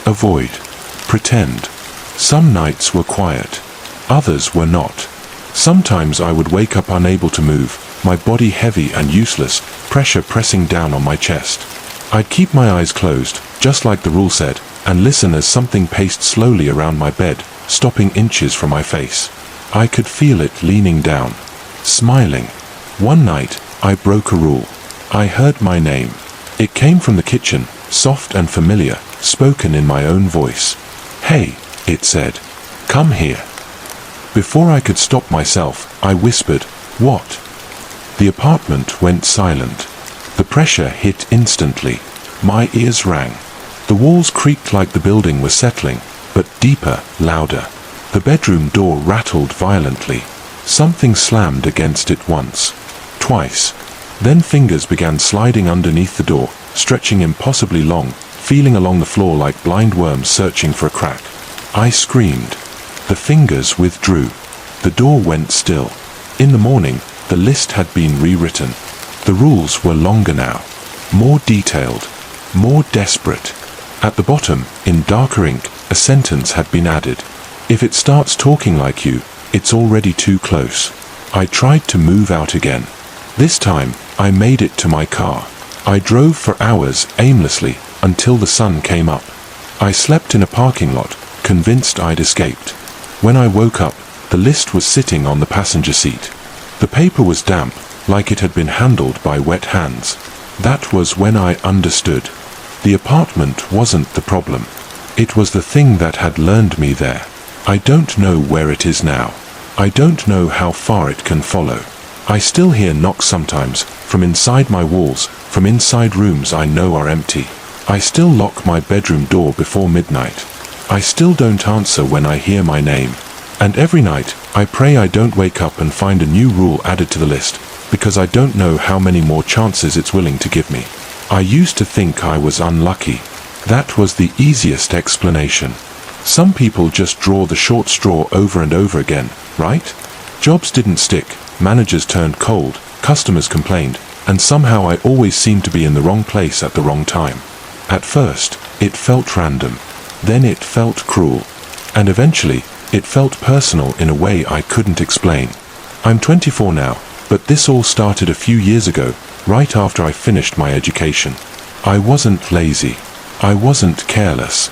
Avoid. Pretend. Some nights were quiet. Others were not. Sometimes I would wake up unable to move, my body heavy and useless, pressure pressing down on my chest. I'd keep my eyes closed, just like the rule said, and listen as something paced slowly around my bed, stopping inches from my face. I could feel it leaning down, smiling. One night, I broke a rule. I heard my name. It came from the kitchen, soft and familiar, spoken in my own voice. Hey, it said. Come here. Before I could stop myself, I whispered, what? The apartment went silent. The pressure hit instantly. My ears rang. The walls creaked like the building was settling, but deeper, louder. The bedroom door rattled violently. Something slammed against it once. Twice. Then fingers began sliding underneath the door, stretching impossibly long, feeling along the floor like blind worms searching for a crack. I screamed. The fingers withdrew. The door went still. In the morning, the list had been rewritten. The rules were longer now. More detailed. More desperate. At the bottom, in darker ink, a sentence had been added. If it starts talking like you, it's already too close. I tried to move out again. This time, I made it to my car. I drove for hours aimlessly until the sun came up. I slept in a parking lot, convinced I'd escaped. When I woke up, the list was sitting on the passenger seat. The paper was damp, like it had been handled by wet hands. That was when I understood. The apartment wasn't the problem. It was the thing that had lured me there. I don't know where it is now. I don't know how far it can follow. I still hear knocks sometimes, from inside my walls, from inside rooms I know are empty. I still lock my bedroom door before midnight. I still don't answer when I hear my name. And every night, I pray I don't wake up and find a new rule added to the list, because I don't know how many more chances it's willing to give me. I used to think I was unlucky. That was the easiest explanation. Some people just draw the short straw over and over again, right? Jobs didn't stick, managers turned cold, customers complained, and somehow I always seemed to be in the wrong place at the wrong time. At first, it felt random. Then it felt cruel. And eventually, it felt personal in a way I couldn't explain. I'm 24 now, but this all started a few years ago, right after I finished my education. I wasn't lazy. I wasn't careless.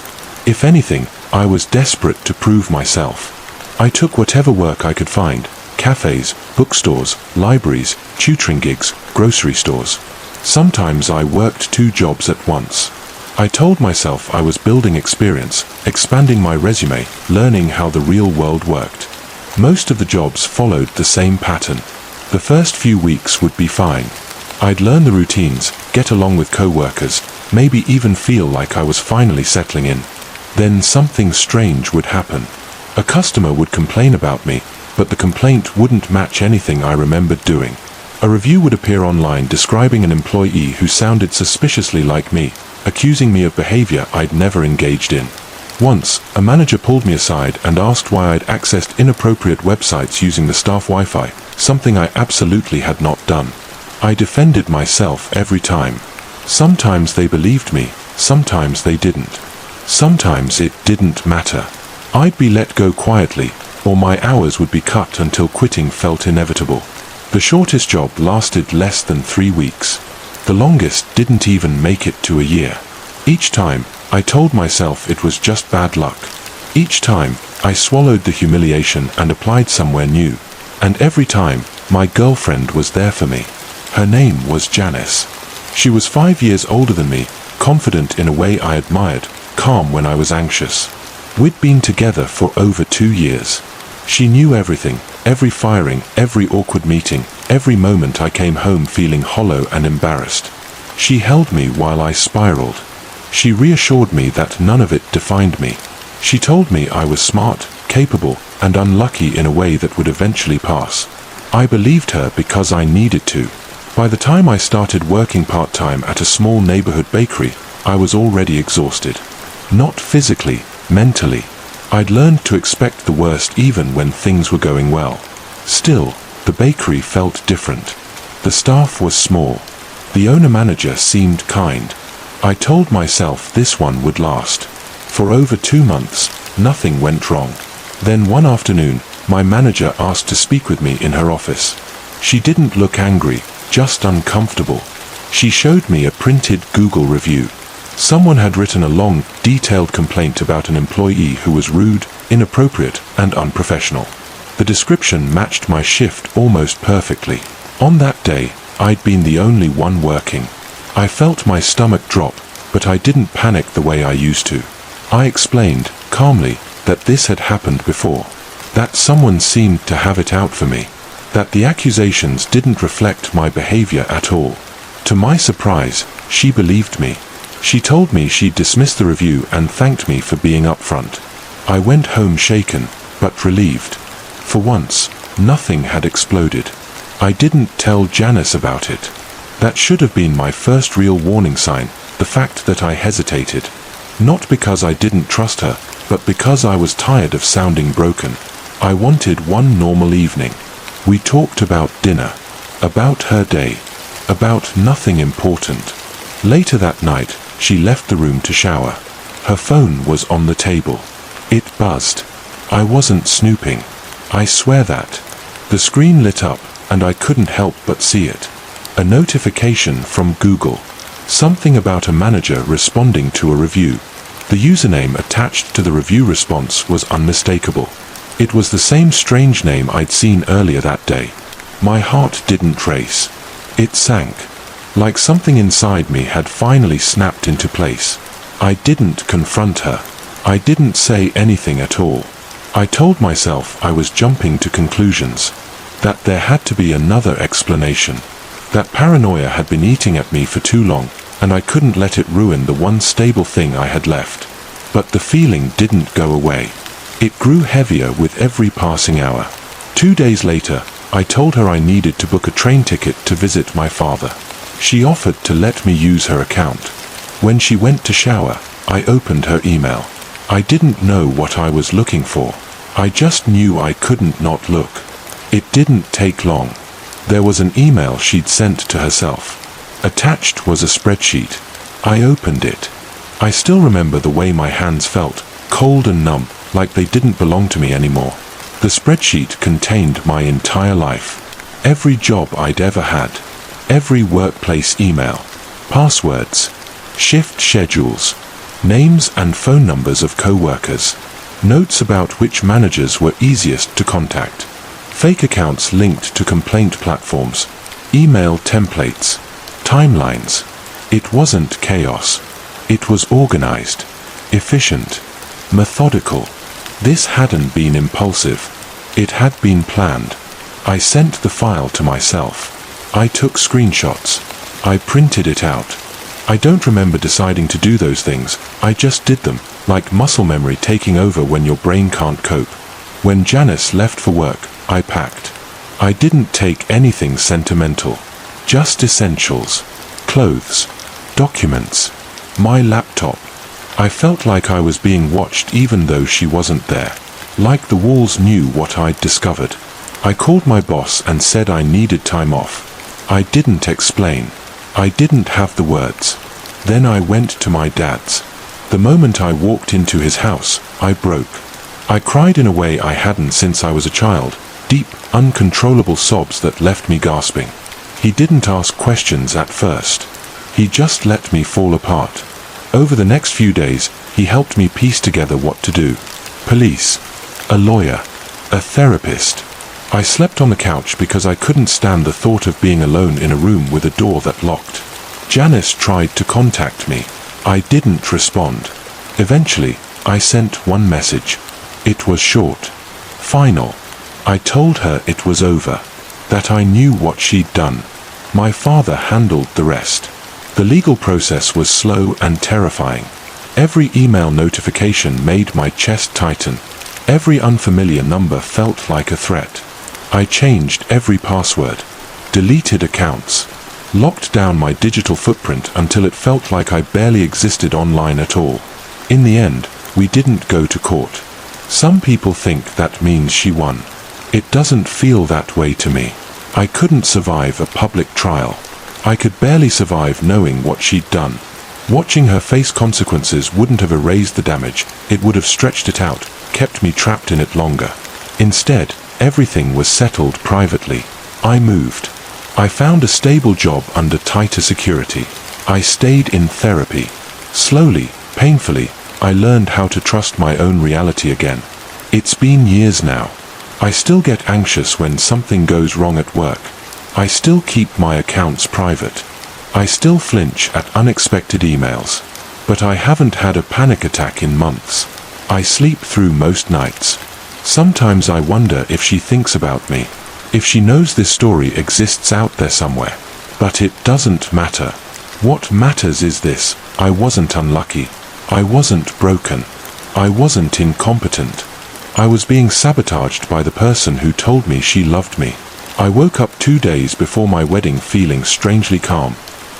If anything, I was desperate to prove myself. I took whatever work I could find: cafes, bookstores, libraries, tutoring gigs, grocery stores. Sometimes I worked 2 jobs at once. I told myself I was building experience, expanding my resume, learning how the real world worked. Most of the jobs followed the same pattern. The first few weeks would be fine. I'd learn the routines, get along with co-workers, maybe even feel like I was finally settling in. Then something strange would happen. A customer would complain about me, but the complaint wouldn't match anything I remembered doing. A review would appear online describing an employee who sounded suspiciously like me, accusing me of behavior I'd never engaged in. Once, a manager pulled me aside and asked why I'd accessed inappropriate websites using the staff Wi-Fi, something I absolutely had not done. I defended myself every time. Sometimes they believed me, sometimes they didn't. Sometimes it didn't matter. I'd be let go quietly, or my hours would be cut until quitting felt inevitable. The shortest job lasted less than 3 weeks. The longest didn't even make it to a year. Each time, I told myself it was just bad luck. Each time, I swallowed the humiliation and applied somewhere new. And every time, my girlfriend was there for me. Her name was Janice. She was 5 years older than me, confident in a way I admired, calm when I was anxious. We'd been together for over 2 years. She knew everything, every firing, every awkward meeting, every moment I came home feeling hollow and embarrassed. She held me while I spiraled. She reassured me that none of it defined me. She told me I was smart, capable, and unlucky in a way that would eventually pass. I believed her because I needed to. By the time I started working part-time at a small neighborhood bakery, I was already exhausted. Not physically, mentally. I'd learned to expect the worst even when things were going well. Still, the bakery felt different. The staff was small. The owner-manager seemed kind. I told myself this one would last. For over 2 months, nothing went wrong. Then one afternoon, my manager asked to speak with me in her office. She didn't look angry, just uncomfortable. She showed me a printed Google review. Someone had written a long, detailed complaint about an employee who was rude, inappropriate, and unprofessional. The description matched my shift almost perfectly. On that day, I'd been the only one working. I felt my stomach drop, but I didn't panic the way I used to. I explained, calmly, that this had happened before. That someone seemed to have it out for me. That the accusations didn't reflect my behavior at all. To my surprise, she believed me. She told me she'd dismissed the review and thanked me for being upfront. I went home shaken, but relieved. For once, nothing had exploded. I didn't tell Janice about it. That should have been my first real warning sign, the fact that I hesitated. Not because I didn't trust her, but because I was tired of sounding broken. I wanted one normal evening. We talked about dinner, about her day, about nothing important. Later that night, she left the room to shower. Her phone was on the table. It buzzed. I wasn't snooping. I swear that. The screen lit up, and I couldn't help but see it. A notification from Google. Something about a manager responding to a review. The username attached to the review response was unmistakable. It was the same strange name I'd seen earlier that day. My heart didn't race. It sank. Like something inside me had finally snapped into place. I didn't confront her. I didn't say anything at all. I told myself I was jumping to conclusions. That there had to be another explanation. That paranoia had been eating at me for too long, and I couldn't let it ruin the one stable thing I had left. But the feeling didn't go away. It grew heavier with every passing hour. 2 days later, I told her I needed to book a train ticket to visit my father. She offered to let me use her account. When she went to shower, I opened her email. I didn't know what I was looking for. I just knew I couldn't not look. It didn't take long. There was an email she'd sent to herself. Attached was a spreadsheet. I opened it. I still remember the way my hands felt, cold and numb, like they didn't belong to me anymore. The spreadsheet contained my entire life. Every job I'd ever had. Every workplace email. Passwords. Shift schedules. Names and phone numbers of co-workers. Notes about which managers were easiest to contact. Fake accounts linked to complaint platforms. Email templates. Timelines. It wasn't chaos. It was organized. Efficient. Methodical. This hadn't been impulsive. It had been planned. I sent the file to myself. I took screenshots. I printed it out. I don't remember deciding to do those things, I just did them, like muscle memory taking over when your brain can't cope. When Janice left for work, I packed. I didn't take anything sentimental. Just essentials. Clothes. Documents. My laptop. I felt like I was being watched even though she wasn't there. Like the walls knew what I'd discovered. I called my boss and said I needed time off. I didn't explain. I didn't have the words. Then I went to my dad's. The moment I walked into his house, I broke. I cried in a way I hadn't since I was a child, deep, uncontrollable sobs that left me gasping. He didn't ask questions at first. He just let me fall apart. Over the next few days, he helped me piece together what to do. Police. A lawyer. A therapist. I slept on the couch because I couldn't stand the thought of being alone in a room with a door that locked. Janice tried to contact me. I didn't respond. Eventually, I sent one message. It was short. Final. I told her it was over. That I knew what she'd done. My father handled the rest. The legal process was slow and terrifying. Every email notification made my chest tighten. Every unfamiliar number felt like a threat. I changed every password, deleted accounts, locked down my digital footprint until it felt like I barely existed online at all. In the end, we didn't go to court. Some people think that means she won. It doesn't feel that way to me. I couldn't survive a public trial. I could barely survive knowing what she'd done. Watching her face consequences wouldn't have erased the damage, it would have stretched it out, kept me trapped in it longer. Instead, everything was settled privately. I moved. I found a stable job under tighter security. I stayed in therapy. Slowly, painfully, I learned how to trust my own reality again. It's been years now. I still get anxious when something goes wrong at work. I still keep my accounts private. I still flinch at unexpected emails. But I haven't had a panic attack in months. I sleep through most nights. Sometimes I wonder if she thinks about me, if she knows this story exists out there somewhere. But it doesn't matter. What matters is this: I wasn't unlucky. I wasn't broken. I wasn't incompetent. I was being sabotaged by the person who told me she loved me. I woke up 2 days before my wedding feeling strangely calm.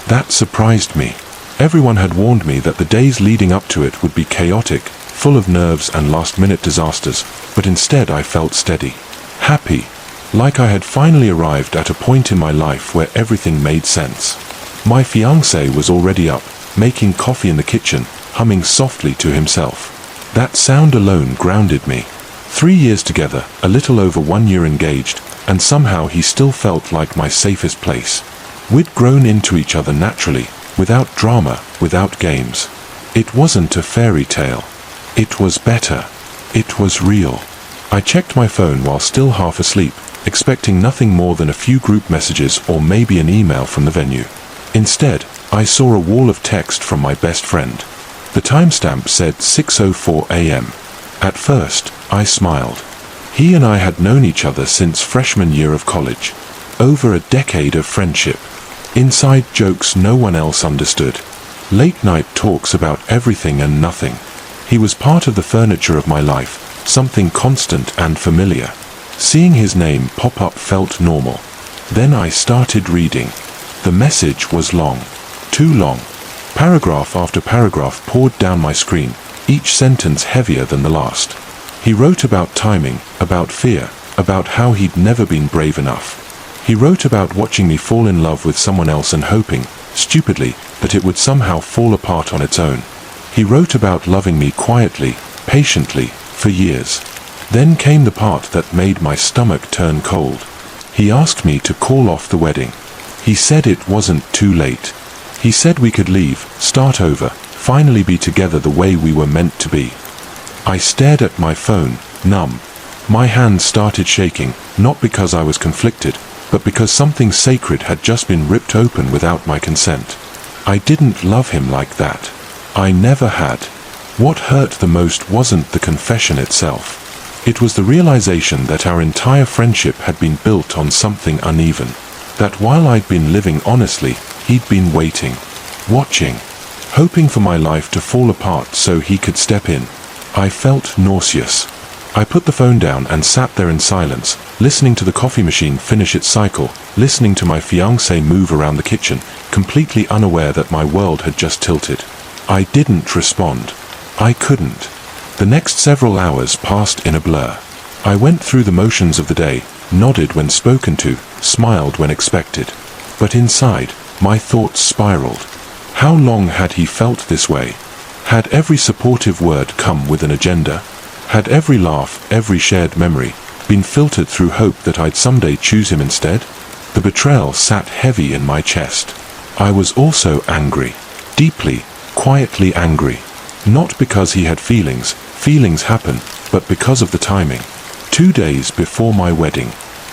That surprised me. Everyone had warned me that the days leading up to it would be chaotic, full of nerves and last-minute disasters, but instead I felt steady. Happy. Like I had finally arrived at a point in my life where everything made sense. My fiancé was already up, making coffee in the kitchen, humming softly to himself. That sound alone grounded me. 3 years together, a little over 1 year engaged, and somehow he still felt like my safest place. We'd grown into each other naturally, without drama, without games. It wasn't a fairy tale. It was better. It was real. I checked my phone while still half asleep, expecting nothing more than a few group messages or maybe an email from the venue. Instead, I saw a wall of text from my best friend. The timestamp said 6:04 a.m. At first, I smiled. He and I had known each other since freshman year of college. Over a decade of friendship. Inside jokes no one else understood. Late night talks about everything and nothing. He was part of the furniture of my life, something constant and familiar. Seeing his name pop up felt normal. Then I started reading. The message was long. Too long. Paragraph after paragraph poured down my screen, each sentence heavier than the last. He wrote about timing, about fear, about how he'd never been brave enough. He wrote about watching me fall in love with someone else and hoping, stupidly, that it would somehow fall apart on its own. He wrote about loving me quietly, patiently, for years. Then came the part that made my stomach turn cold. He asked me to call off the wedding. He said it wasn't too late. He said we could leave, start over, finally be together the way we were meant to be. I stared at my phone, numb. My hands started shaking, not because I was conflicted, but because something sacred had just been ripped open without my consent. I didn't love him like that. I never had. What hurt the most wasn't the confession itself. It was the realization that our entire friendship had been built on something uneven. That while I'd been living honestly, he'd been waiting, watching, hoping for my life to fall apart so he could step in. I felt nauseous. I put the phone down and sat there in silence, listening to the coffee machine finish its cycle, listening to my fiancé move around the kitchen, completely unaware that my world had just tilted. I didn't respond. I couldn't. The next several hours passed in a blur. I went through the motions of the day, nodded when spoken to, smiled when expected. But inside, my thoughts spiraled. How long had he felt this way? Had every supportive word come with an agenda? Had every laugh, every shared memory, been filtered through hope that I'd someday choose him instead? The betrayal sat heavy in my chest. I was also angry. Deeply, quietly angry. Not because he had feelings happen, but because of the timing. 2 days before my wedding.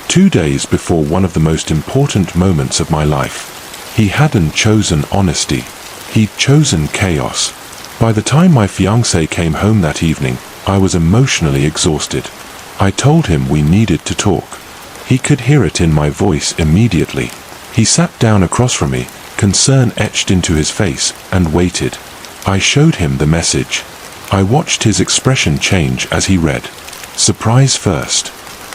2 days before one of the most important moments of my life. He hadn't chosen honesty. He'd chosen chaos. By the time my fiancé came home that evening, I was emotionally exhausted. I told him we needed to talk. He could hear it in my voice immediately. He sat down across from me, concern etched into his face, and waited. I showed him the message. I watched his expression change as he read. Surprise first.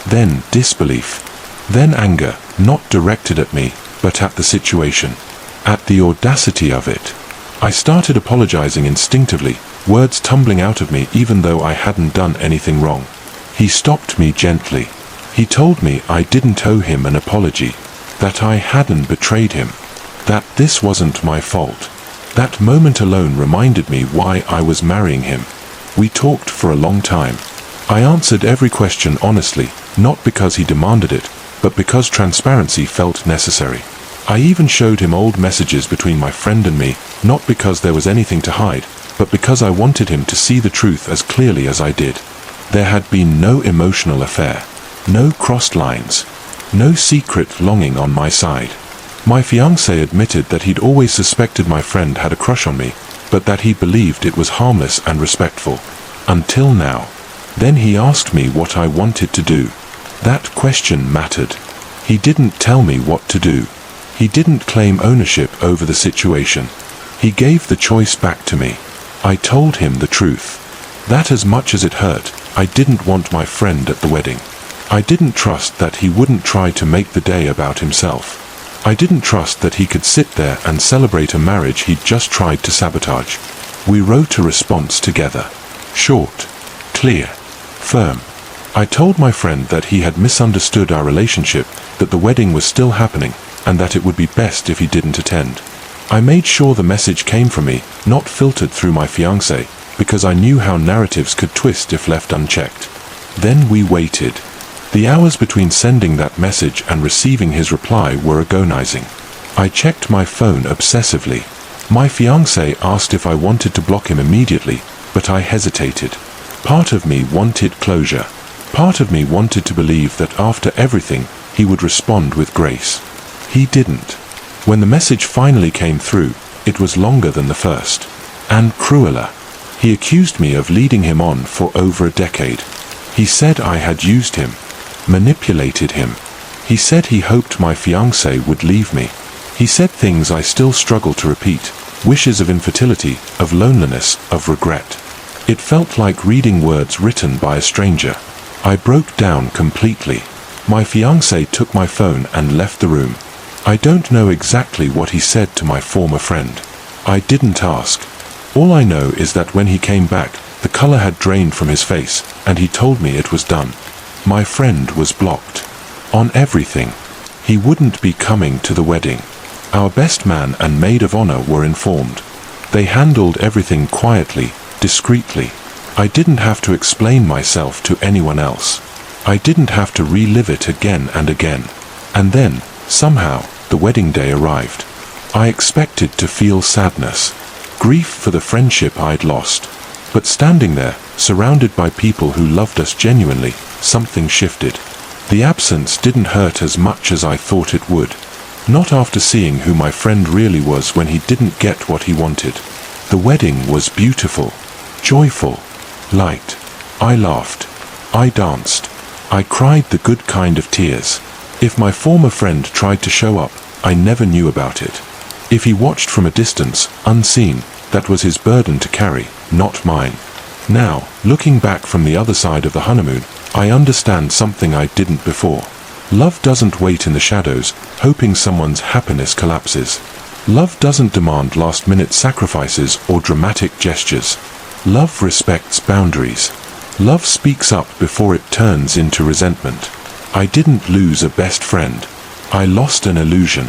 Then disbelief. Then anger, not directed at me, but at the situation. At the audacity of it. I started apologizing instinctively, words tumbling out of me even though I hadn't done anything wrong. He stopped me gently. He told me I didn't owe him an apology, that I hadn't betrayed him, that this wasn't my fault. That moment alone reminded me why I was marrying him. We talked for a long time. I answered every question honestly, not because he demanded it, but because transparency felt necessary. I even showed him old messages between my friend and me, not because there was anything to hide, but because I wanted him to see the truth as clearly as I did. There had been no emotional affair, no crossed lines, no secret longing on my side. My fiancé admitted that he'd always suspected my friend had a crush on me, but that he believed it was harmless and respectful. Until now. Then he asked me what I wanted to do. That question mattered. He didn't tell me what to do. He didn't claim ownership over the situation. He gave the choice back to me. I told him the truth. That as much as it hurt, I didn't want my friend at the wedding. I didn't trust that he wouldn't try to make the day about himself. I didn't trust that he could sit there and celebrate a marriage he'd just tried to sabotage. We wrote a response together. Short, clear, firm. I told my friend that he had misunderstood our relationship, that the wedding was still happening, and that it would be best if he didn't attend. I made sure the message came from me, not filtered through my fiancé, because I knew how narratives could twist if left unchecked. Then we waited. The hours between sending that message and receiving his reply were agonizing. I checked my phone obsessively. My fiancé asked if I wanted to block him immediately, but I hesitated. Part of me wanted closure. Part of me wanted to believe that after everything, he would respond with grace. He didn't. When the message finally came through, it was longer than the first. And crueler. He accused me of leading him on for over a decade. He said I had used him, manipulated him. He said he hoped my fiancé would leave me. He said things I still struggle to repeat, wishes of infertility, of loneliness, of regret. It felt like reading words written by a stranger. I broke down completely. My fiancé took my phone and left the room. I don't know exactly what he said to my former friend. I didn't ask. All I know is that when he came back, the color had drained from his face, and he told me it was done. My friend was blocked. On everything. He wouldn't be coming to the wedding. Our best man and maid of honor were informed. They handled everything quietly, discreetly. I didn't have to explain myself to anyone else. I didn't have to relive it again and again. And then, somehow, the wedding day arrived. I expected to feel sadness, grief for the friendship I'd lost. But standing there, surrounded by people who loved us genuinely, something shifted. The absence didn't hurt as much as I thought it would. Not after seeing who my friend really was when he didn't get what he wanted. The wedding was beautiful, joyful, light. I laughed. I danced. I cried the good kind of tears. If my former friend tried to show up, I never knew about it. If he watched from a distance, unseen, that was his burden to carry, not mine. Now, looking back from the other side of the honeymoon, I understand something I didn't before. Love doesn't wait in the shadows, hoping someone's happiness collapses. Love doesn't demand last-minute sacrifices or dramatic gestures. Love respects boundaries. Love speaks up before it turns into resentment. I didn't lose a best friend. I lost an illusion.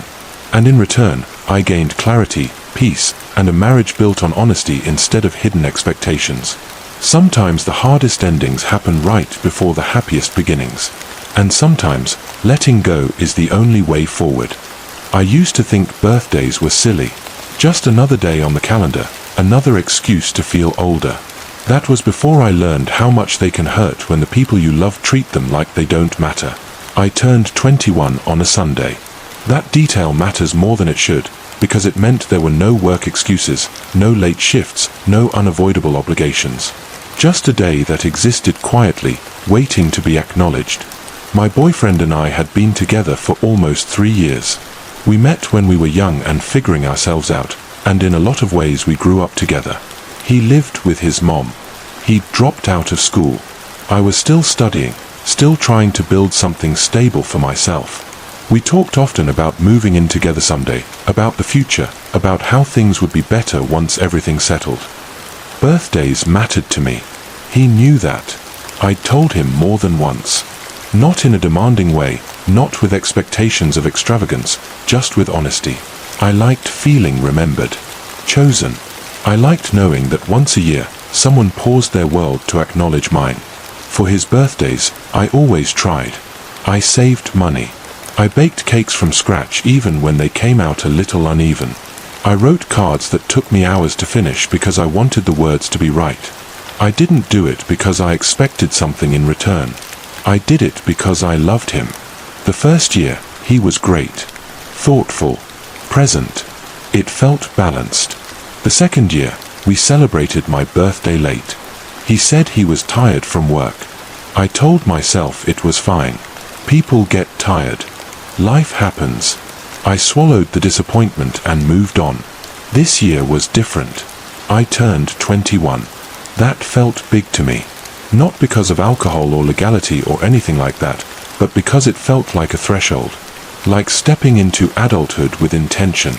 And in return, I gained clarity, peace, and a marriage built on honesty instead of hidden expectations. Sometimes the hardest endings happen right before the happiest beginnings. And sometimes, letting go is the only way forward. I used to think birthdays were silly. Just another day on the calendar, another excuse to feel older. That was before I learned how much they can hurt when the people you love treat them like they don't matter. I turned 21 on a Sunday. That detail matters more than it should, because it meant there were no work excuses, no late shifts, no unavoidable obligations. Just a day that existed quietly, waiting to be acknowledged. My boyfriend and I had been together for almost 3 years. We met when we were young and figuring ourselves out, and in a lot of ways we grew up together. He lived with his mom. He'd dropped out of school. I was still studying, still trying to build something stable for myself. We talked often about moving in together someday, about the future, about how things would be better once everything settled. Birthdays mattered to me. He knew that. I'd told him more than once. Not in a demanding way, not with expectations of extravagance, just with honesty. I liked feeling remembered, chosen. I liked knowing that once a year, someone paused their world to acknowledge mine. For his birthdays, I always tried. I saved money. I baked cakes from scratch even when they came out a little uneven. I wrote cards that took me hours to finish because I wanted the words to be right. I didn't do it because I expected something in return. I did it because I loved him. The first year, he was great. Thoughtful. Present. It felt balanced. The second year, we celebrated my birthday late. He said he was tired from work. I told myself it was fine. People get tired. Life happens. I swallowed the disappointment and moved on. This year was different. I turned 21. That felt big to me. Not because of alcohol or legality or anything like that, but because it felt like a threshold. Like stepping into adulthood with intention.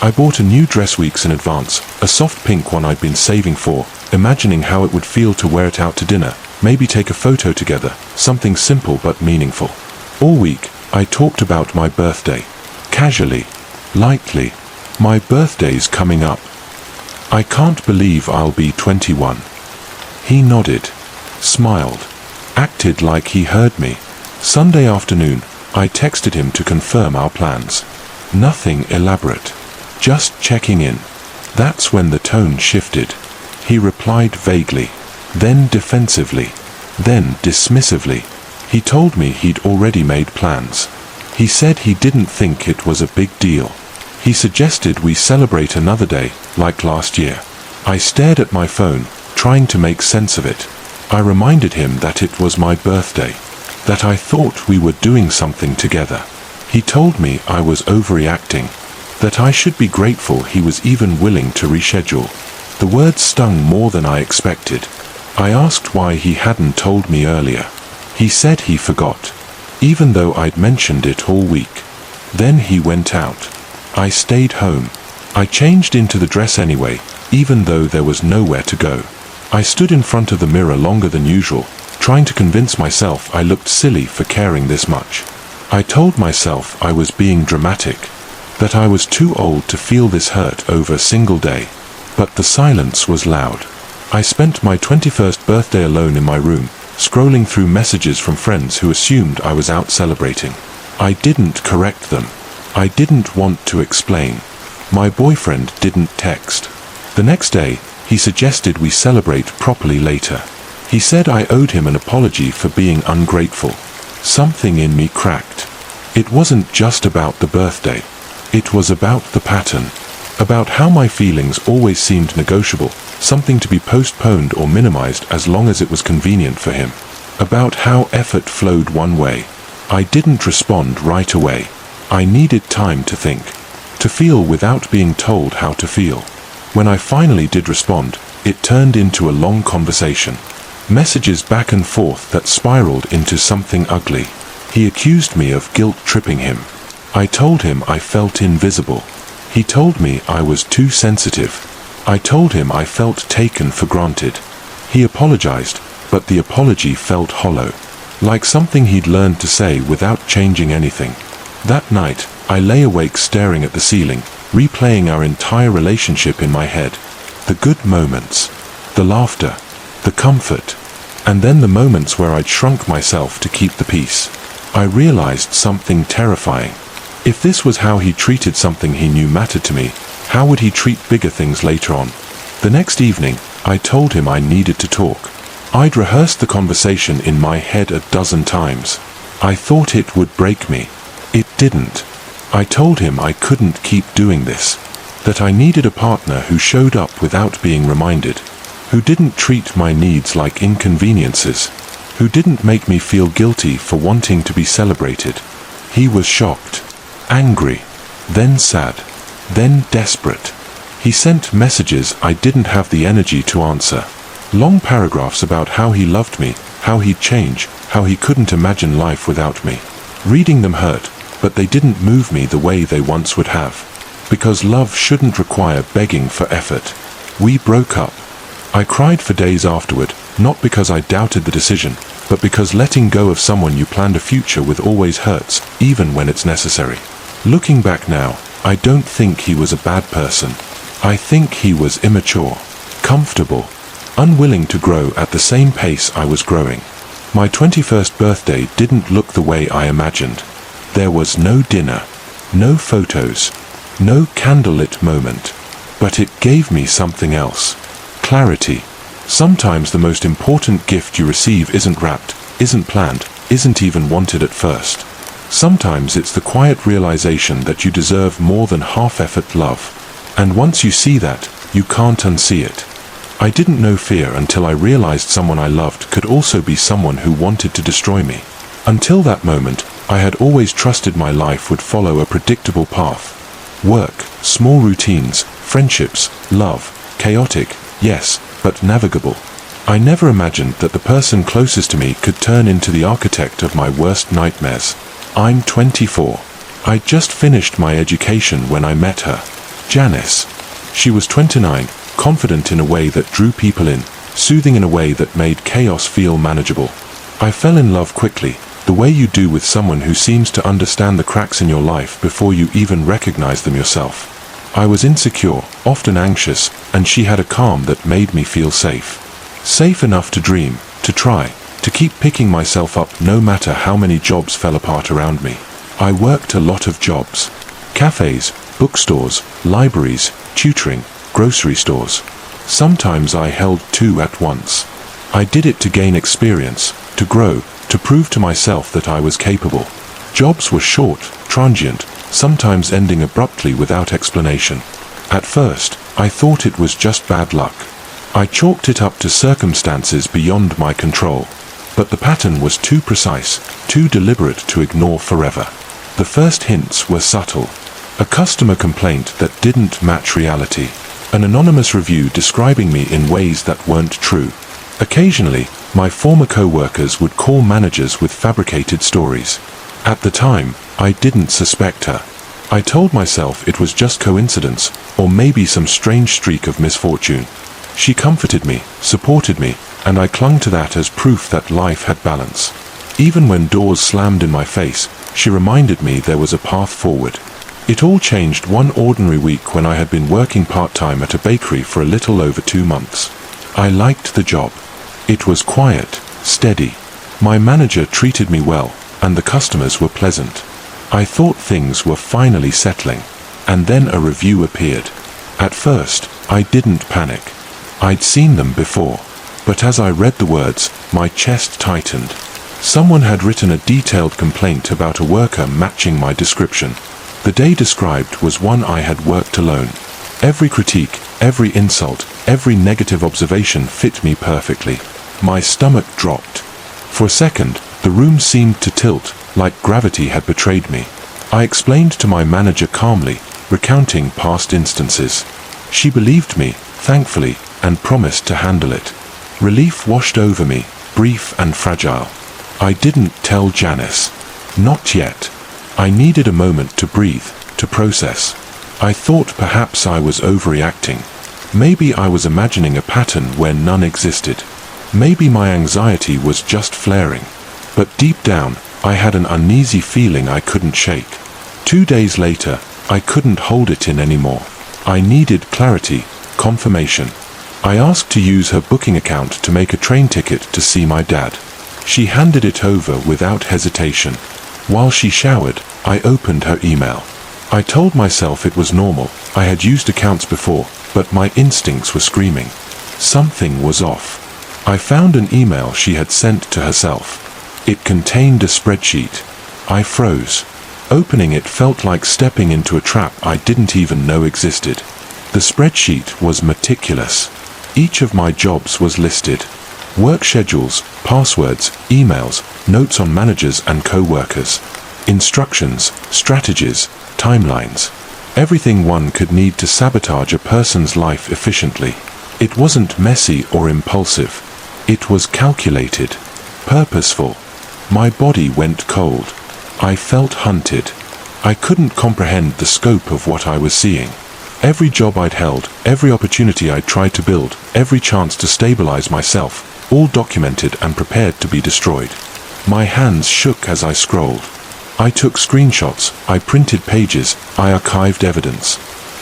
I bought a new dress weeks in advance, a soft pink one I'd been saving for, imagining how it would feel to wear it out to dinner, maybe take a photo together, something simple but meaningful. All week, I talked about my birthday. Casually. Lightly. My birthday's coming up. I can't believe I'll be 21. He nodded. Smiled. Acted like he heard me. Sunday afternoon, I texted him to confirm our plans. Nothing elaborate. Just checking in. That's when the tone shifted. He replied vaguely, then defensively, then dismissively. He told me he'd already made plans. He said he didn't think it was a big deal. He suggested we celebrate another day, like last year. I stared at my phone, trying to make sense of it. I reminded him that it was my birthday, that I thought we were doing something together. He told me I was overreacting, that I should be grateful he was even willing to reschedule. The words stung more than I expected. I asked why he hadn't told me earlier. He said he forgot, even though I'd mentioned it all week. Then he went out. I stayed home. I changed into the dress anyway, even though there was nowhere to go. I stood in front of the mirror longer than usual, trying to convince myself I looked silly for caring this much. I told myself I was being dramatic, that I was too old to feel this hurt over a single day. But the silence was loud. I spent my 21st birthday alone in my room, scrolling through messages from friends who assumed I was out celebrating. I didn't correct them. I didn't want to explain. My boyfriend didn't text. The next day, he suggested we celebrate properly later. He said I owed him an apology for being ungrateful. Something in me cracked. It wasn't just about the birthday. It was about the pattern. About how my feelings always seemed negotiable, something to be postponed or minimized as long as it was convenient for him. About how effort flowed one way. I didn't respond right away. I needed time to think, to feel without being told how to feel. When I finally did respond, it turned into a long conversation. Messages back and forth that spiraled into something ugly. He accused me of guilt-tripping him. I told him I felt invisible. He told me I was too sensitive. I told him I felt taken for granted. He apologized, but the apology felt hollow, like something he'd learned to say without changing anything. That night, I lay awake staring at the ceiling, replaying our entire relationship in my head. The good moments, the laughter, the comfort, and then the moments where I'd shrunk myself to keep the peace. I realized something terrifying. If this was how he treated something he knew mattered to me, how would he treat bigger things later on? The next evening, I told him I needed to talk. I'd rehearsed the conversation in my head a dozen times. I thought it would break me. It didn't. I told him I couldn't keep doing this, that I needed a partner who showed up without being reminded, who didn't treat my needs like inconveniences, who didn't make me feel guilty for wanting to be celebrated. He was shocked, angry, then sad, then desperate. He sent messages I didn't have the energy to answer. Long paragraphs about how he loved me, how he'd change, how he couldn't imagine life without me. Reading them hurt, but they didn't move me the way they once would have. Because love shouldn't require begging for effort. We broke up. I cried for days afterward, not because I doubted the decision, but because letting go of someone you planned a future with always hurts, even when it's necessary. Looking back now, I don't think he was a bad person. I think he was immature, comfortable, unwilling to grow at the same pace I was growing. My 21st birthday didn't look the way I imagined. There was no dinner, no photos, no candlelit moment. But it gave me something else. Clarity. Sometimes the most important gift you receive isn't wrapped, isn't planned, isn't even wanted at first. Sometimes it's the quiet realization that you deserve more than half-effort love. And once you see that, you can't unsee it. I didn't know fear until I realized someone I loved could also be someone who wanted to destroy me. Until that moment, I had always trusted my life would follow a predictable path. Work, small routines, friendships, love, chaotic, yes, but navigable. I never imagined that the person closest to me could turn into the architect of my worst nightmares. I'm 24. I'd just finished my education when I met her. Janice. She was 29, confident in a way that drew people in, soothing in a way that made chaos feel manageable. I fell in love quickly, the way you do with someone who seems to understand the cracks in your life before you even recognize them yourself. I was insecure, often anxious, and she had a calm that made me feel safe. Safe enough to dream, to try, to keep picking myself up no matter how many jobs fell apart around me. I worked a lot of jobs. Cafes, bookstores, libraries, tutoring, grocery stores. Sometimes I held two at once. I did it to gain experience, to grow, to prove to myself that I was capable. Jobs were short, transient, sometimes ending abruptly without explanation. At first, I thought it was just bad luck. I chalked it up to circumstances beyond my control. But the pattern was too precise, too deliberate to ignore forever. The first hints were subtle. A customer complaint that didn't match reality. An anonymous review describing me in ways that weren't true. Occasionally, my former co-workers would call managers with fabricated stories. At the time, I didn't suspect her. I told myself it was just coincidence, or maybe some strange streak of misfortune. She comforted me, supported me, and I clung to that as proof that life had balance. Even when doors slammed in my face, she reminded me there was a path forward. It all changed one ordinary week when I had been working part-time at a bakery for a little over 2 months. I liked the job. It was quiet, steady. My manager treated me well, and the customers were pleasant. I thought things were finally settling. And then a review appeared. At first, I didn't panic. I'd seen them before. But as I read the words, my chest tightened. Someone had written a detailed complaint about a worker matching my description. The day described was one I had worked alone. Every critique, every insult, every negative observation fit me perfectly. My stomach dropped. For a second, the room seemed to tilt, like gravity had betrayed me. I explained to my manager calmly, recounting past instances. She believed me, thankfully, and promised to handle it. Relief washed over me, brief and fragile. I didn't tell Janice. Not yet. I needed a moment to breathe, to process. I thought perhaps I was overreacting. Maybe I was imagining a pattern where none existed. Maybe my anxiety was just flaring. But deep down, I had an uneasy feeling I couldn't shake. 2 days later, I couldn't hold it in anymore. I needed clarity, confirmation. I asked to use her booking account to make a train ticket to see my dad. She handed it over without hesitation. While she showered, I opened her email. I told myself it was normal. I had used accounts before, but my instincts were screaming. Something was off. I found an email she had sent to herself. It contained a spreadsheet. I froze. Opening it felt like stepping into a trap I didn't even know existed. The spreadsheet was meticulous. Each of my jobs was listed. Work schedules, passwords, emails, notes on managers and co-workers. Instructions, strategies, timelines. Everything one could need to sabotage a person's life efficiently. It wasn't messy or impulsive. It was calculated, purposeful. My body went cold. I felt hunted. I couldn't comprehend the scope of what I was seeing. Every job I'd held, every opportunity I'd tried to build, every chance to stabilize myself, all documented and prepared to be destroyed. My hands shook as I scrolled. I took screenshots, I printed pages, I archived evidence.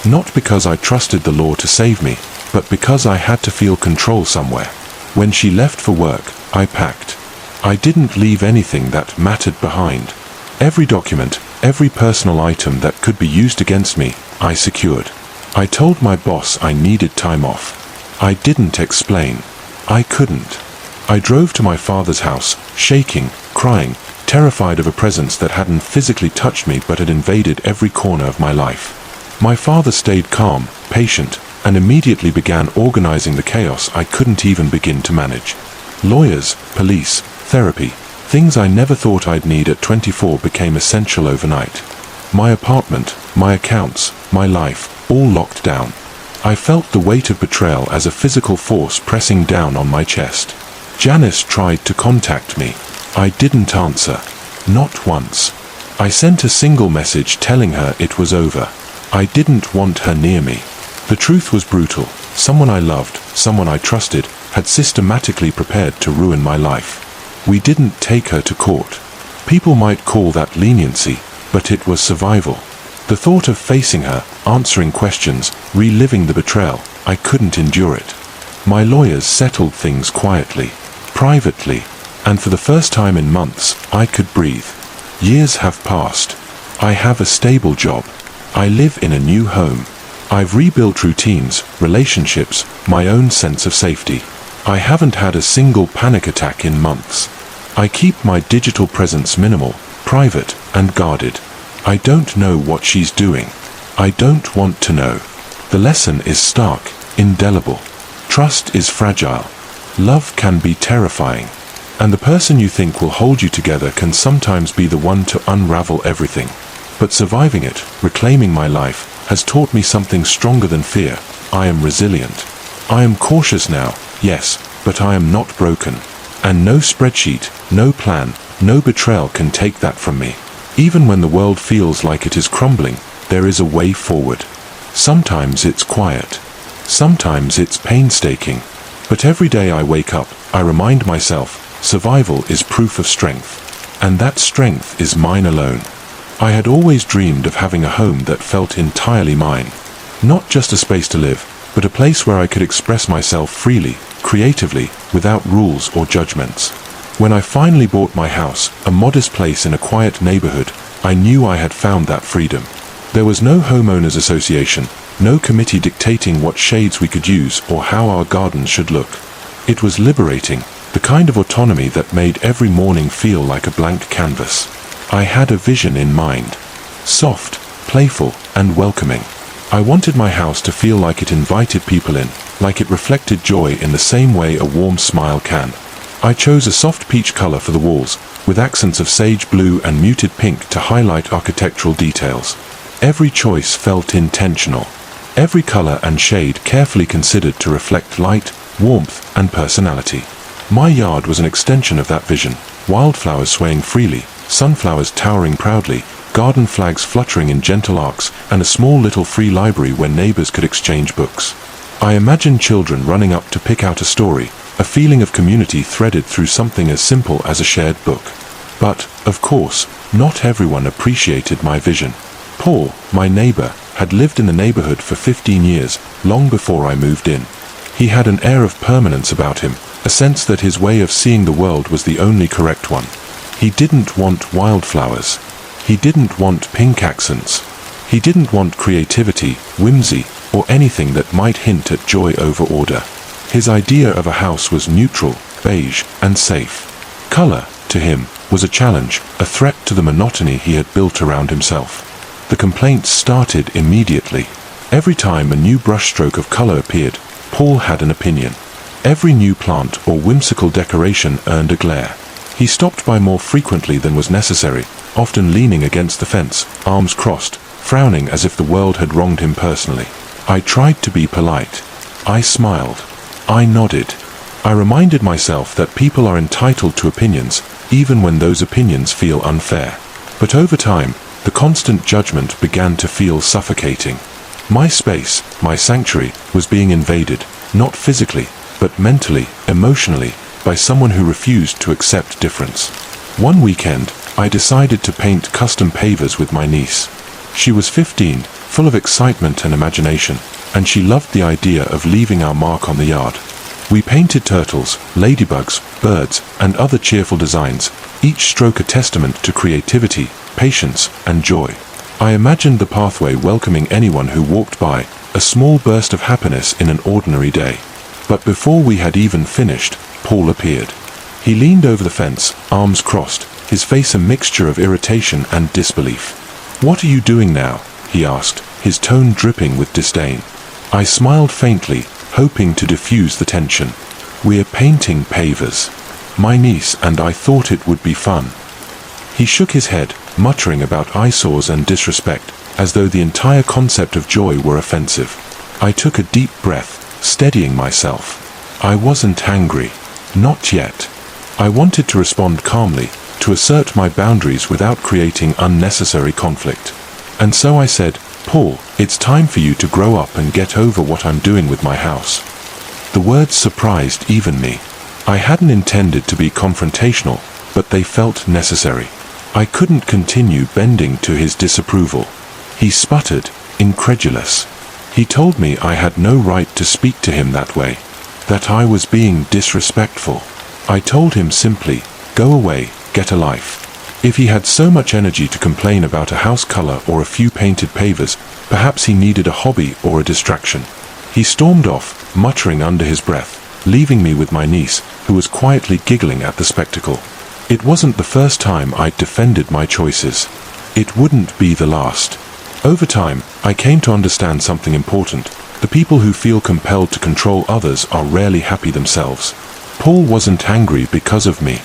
Not because I trusted the law to save me, but because I had to feel control somewhere. When she left for work, I packed. I didn't leave anything that mattered behind. Every document, every personal item that could be used against me, I secured. I told my boss I needed time off. I didn't explain. I couldn't. I drove to my father's house, shaking, crying, terrified of a presence that hadn't physically touched me but had invaded every corner of my life. My father stayed calm, patient, and immediately began organizing the chaos I couldn't even begin to manage. Lawyers, police, therapy, things I never thought I'd need at 24 became essential overnight. My apartment, my accounts, my life, all locked down. I felt the weight of betrayal as a physical force pressing down on my chest. Janice tried to contact me. I didn't answer. Not once. I sent a single message telling her it was over. I didn't want her near me. The truth was brutal. Someone I loved, someone I trusted, had systematically prepared to ruin my life. We didn't take her to court. People might call that leniency, but it was survival. The thought of facing her, answering questions, reliving the betrayal, I couldn't endure it. My lawyers settled things quietly, privately, and for the first time in months, I could breathe. Years have passed. I have a stable job. I live in a new home. I've rebuilt routines, relationships, my own sense of safety. I haven't had a single panic attack in months. I keep my digital presence minimal, private, and guarded. I don't know what she's doing. I don't want to know. The lesson is stark, indelible. Trust is fragile. Love can be terrifying. And the person you think will hold you together can sometimes be the one to unravel everything. But surviving it, reclaiming my life, has taught me something stronger than fear. I am resilient. I am cautious now, yes, but I am not broken. And no spreadsheet, no plan, no betrayal can take that from me. Even when the world feels like it is crumbling, there is a way forward. Sometimes it's quiet. Sometimes it's painstaking. But every day I wake up, I remind myself, survival is proof of strength. And that strength is mine alone. I had always dreamed of having a home that felt entirely mine. Not just a space to live, but a place where I could express myself freely, creatively, without rules or judgments. When I finally bought my house, a modest place in a quiet neighborhood, I knew I had found that freedom. There was no homeowners association, no committee dictating what shades we could use or how our gardens should look. It was liberating, the kind of autonomy that made every morning feel like a blank canvas. I had a vision in mind. Soft, playful, and welcoming. I wanted my house to feel like it invited people in, like it reflected joy in the same way a warm smile can. I chose a soft peach color for the walls, with accents of sage blue and muted pink to highlight architectural details. Every choice felt intentional. Every color and shade carefully considered to reflect light, warmth, and personality. My yard was an extension of that vision, wildflowers swaying freely, sunflowers towering proudly, garden flags fluttering in gentle arcs, and a small little free library where neighbors could exchange books. I imagined children running up to pick out a story, a feeling of community threaded through something as simple as a shared book. But, of course, not everyone appreciated my vision. Paul, my neighbor, had lived in the neighborhood for 15 years, long before I moved in. He had an air of permanence about him, a sense that his way of seeing the world was the only correct one. He didn't want wildflowers. He didn't want pink accents. He didn't want creativity, whimsy, or anything that might hint at joy over order. His idea of a house was neutral, beige, and safe. Color, to him, was a challenge, a threat to the monotony he had built around himself. The complaints started immediately. Every time a new brushstroke of color appeared, Paul had an opinion. Every new plant or whimsical decoration earned a glare. He stopped by more frequently than was necessary, often leaning against the fence, arms crossed, frowning as if the world had wronged him personally. I tried to be polite. I smiled. I nodded. I reminded myself that people are entitled to opinions, even when those opinions feel unfair. But over time, the constant judgment began to feel suffocating. My space, my sanctuary, was being invaded, not physically, but mentally, emotionally, by someone who refused to accept difference. One weekend, I decided to paint custom pavers with my niece. She was 15, full of excitement and imagination, and she loved the idea of leaving our mark on the yard. We painted turtles, ladybugs, birds, and other cheerful designs, each stroke a testament to creativity, patience, and joy. I imagined the pathway welcoming anyone who walked by, a small burst of happiness in an ordinary day. But before we had even finished, Paul appeared. He leaned over the fence, arms crossed, his face a mixture of irritation and disbelief. "What are you doing now?" he asked, his tone dripping with disdain. I smiled faintly, hoping to diffuse the tension. "We're painting pavers. My niece and I thought it would be fun." He shook his head, muttering about eyesores and disrespect, as though the entire concept of joy were offensive. I took a deep breath, steadying myself. I wasn't angry. Not yet. I wanted to respond calmly, to assert my boundaries without creating unnecessary conflict. And so I said, "Paul, it's time for you to grow up and get over what I'm doing with my house." The words surprised even me. I hadn't intended to be confrontational, but they felt necessary. I couldn't continue bending to his disapproval. He sputtered, incredulous. He told me I had no right to speak to him that way, that I was being disrespectful. I told him simply, "Go away, get a life." If he had so much energy to complain about a house color or a few painted pavers, perhaps he needed a hobby or a distraction. He stormed off, muttering under his breath, leaving me with my niece, who was quietly giggling at the spectacle. It wasn't the first time I'd defended my choices. It wouldn't be the last. Over time, I came to understand something important. The people who feel compelled to control others are rarely happy themselves. Paul wasn't angry because of me.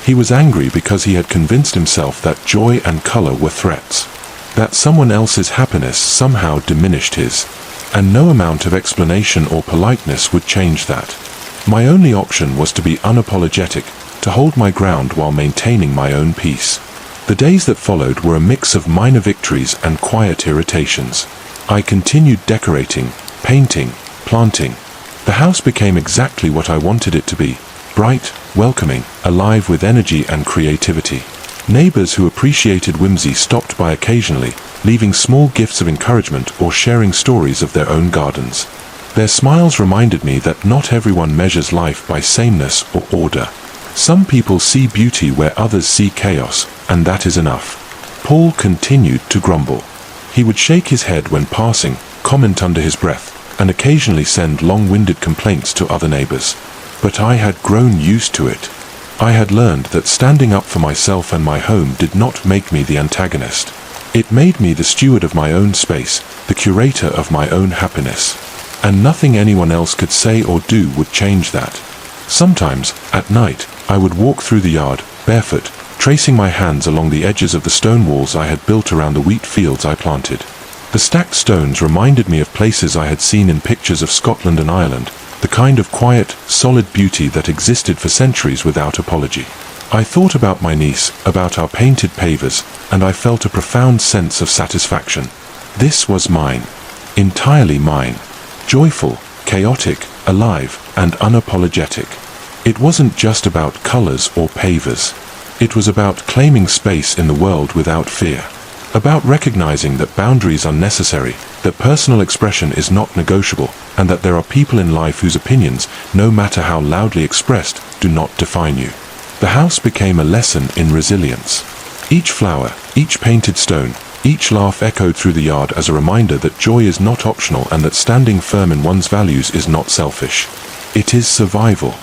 He was angry because he had convinced himself that joy and color were threats. That someone else's happiness somehow diminished his. And no amount of explanation or politeness would change that. My only option was to be unapologetic, to hold my ground while maintaining my own peace. The days that followed were a mix of minor victories and quiet irritations. I continued decorating, painting, planting. The house became exactly what I wanted it to be: bright, welcoming, alive with energy and creativity. Neighbors who appreciated whimsy stopped by occasionally, leaving small gifts of encouragement or sharing stories of their own gardens. Their smiles reminded me that not everyone measures life by sameness or order. Some people see beauty where others see chaos, and that is enough. Paul continued to grumble. He would shake his head when passing, comment under his breath, and occasionally send long-winded complaints to other neighbors. But I had grown used to it. I had learned that standing up for myself and my home did not make me the antagonist. It made me the steward of my own space, the curator of my own happiness. And nothing anyone else could say or do would change that. Sometimes, at night, I would walk through the yard, barefoot, tracing my hands along the edges of the stone walls I had built around the wheat fields I planted. The stacked stones reminded me of places I had seen in pictures of Scotland and Ireland, the kind of quiet, solid beauty that existed for centuries without apology. I thought about my niece, about our painted pavers, and I felt a profound sense of satisfaction. This was mine. Entirely mine. Joyful, chaotic, alive, and unapologetic. It wasn't just about colors or pavers. It was about claiming space in the world without fear. About recognizing that boundaries are necessary, that personal expression is not negotiable, and that there are people in life whose opinions, no matter how loudly expressed, do not define you. The house became a lesson in resilience. Each flower, each painted stone, each laugh echoed through the yard as a reminder that joy is not optional and that standing firm in one's values is not selfish. It is survival.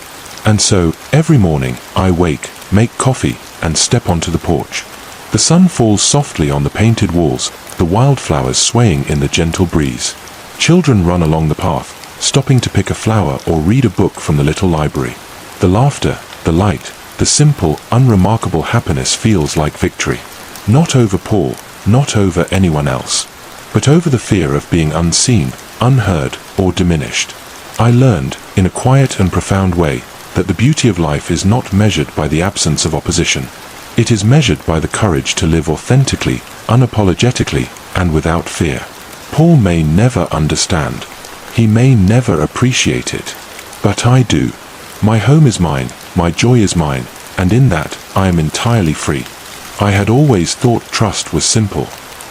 And so, every morning, I wake, make coffee, and step onto the porch. The sun falls softly on the painted walls, the wildflowers swaying in the gentle breeze. Children run along the path, stopping to pick a flower or read a book from the little library. The laughter, the light, the simple, unremarkable happiness feels like victory. Not over Paul, not over anyone else, but over the fear of being unseen, unheard, or diminished. I learned, in a quiet and profound way, that the beauty of life is not measured by the absence of opposition. It is measured by the courage to live authentically, unapologetically, and without fear. Paul may never understand. He may never appreciate it. But I do. My home is mine, my joy is mine, and in that, I am entirely free. I had always thought trust was simple.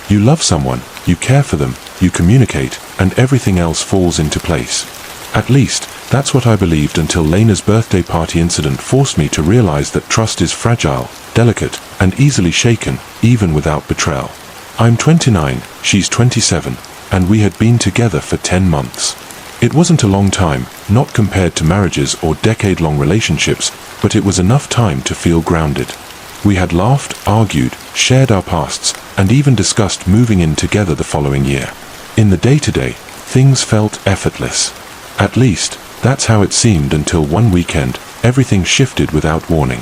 You love someone, you care for them, you communicate, and everything else falls into place. At least, that's what I believed until Lena's birthday party incident forced me to realize that trust is fragile, delicate, and easily shaken, even without betrayal. I'm 29, she's 27, and we had been together for 10 months. It wasn't a long time, not compared to marriages or decade-long relationships, but it was enough time to feel grounded. We had laughed, argued, shared our pasts, and even discussed moving in together the following year. In the day-to-day, things felt effortless. At least, that's how it seemed until one weekend, everything shifted without warning.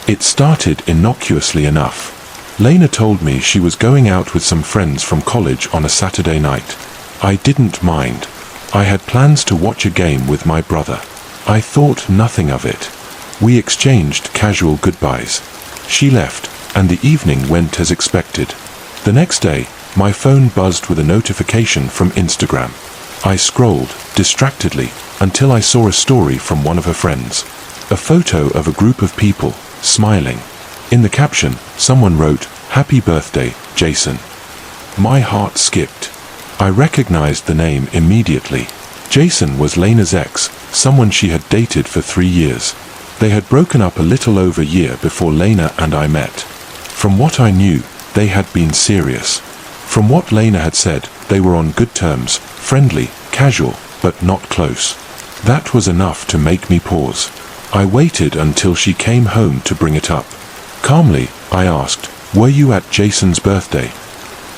It started innocuously enough. Lena told me she was going out with some friends from college on a Saturday night. I didn't mind. I had plans to watch a game with my brother. I thought nothing of it. We exchanged casual goodbyes. She left, and the evening went as expected. The next day, my phone buzzed with a notification from Instagram. I scrolled, distractedly, until I saw a story from one of her friends. A photo of a group of people, smiling. In the caption, someone wrote, "Happy birthday, Jason." My heart skipped. I recognized the name immediately. Jason was Lena's ex, someone she had dated for 3 years. They had broken up a little over a year before Lena and I met. From what I knew, they had been serious. From what Lena had said, they were on good terms, friendly, casual, but not close. That was enough to make me pause. I waited until she came home to bring it up. Calmly, I asked, "Were you at Jason's birthday?"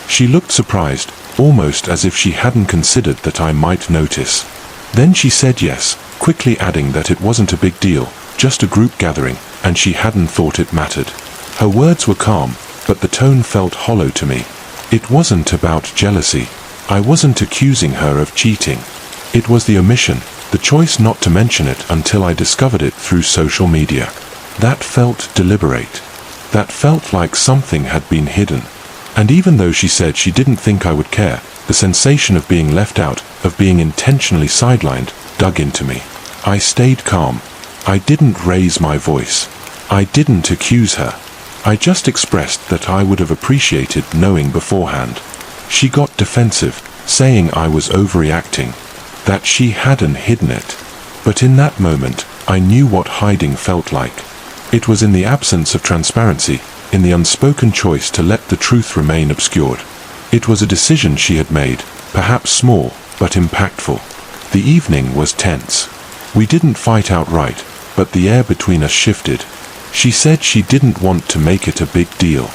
She looked surprised, almost as if she hadn't considered that I might notice. Then she said yes, quickly adding that it wasn't a big deal, just a group gathering, and she hadn't thought it mattered. Her words were calm, but the tone felt hollow to me. It wasn't about jealousy. I wasn't accusing her of cheating. It was the omission, the choice not to mention it until I discovered it through social media. That felt deliberate. That felt like something had been hidden. And even though she said she didn't think I would care, the sensation of being left out, of being intentionally sidelined, dug into me. I stayed calm. I didn't raise my voice. I didn't accuse her. I just expressed that I would have appreciated knowing beforehand. She got defensive, saying I was overreacting, that she hadn't hidden it. But in that moment, I knew what hiding felt like. It was in the absence of transparency, in the unspoken choice to let the truth remain obscured. It was a decision she had made, perhaps small, but impactful. The evening was tense. We didn't fight outright, but the air between us shifted. She said she didn't want to make it a big deal.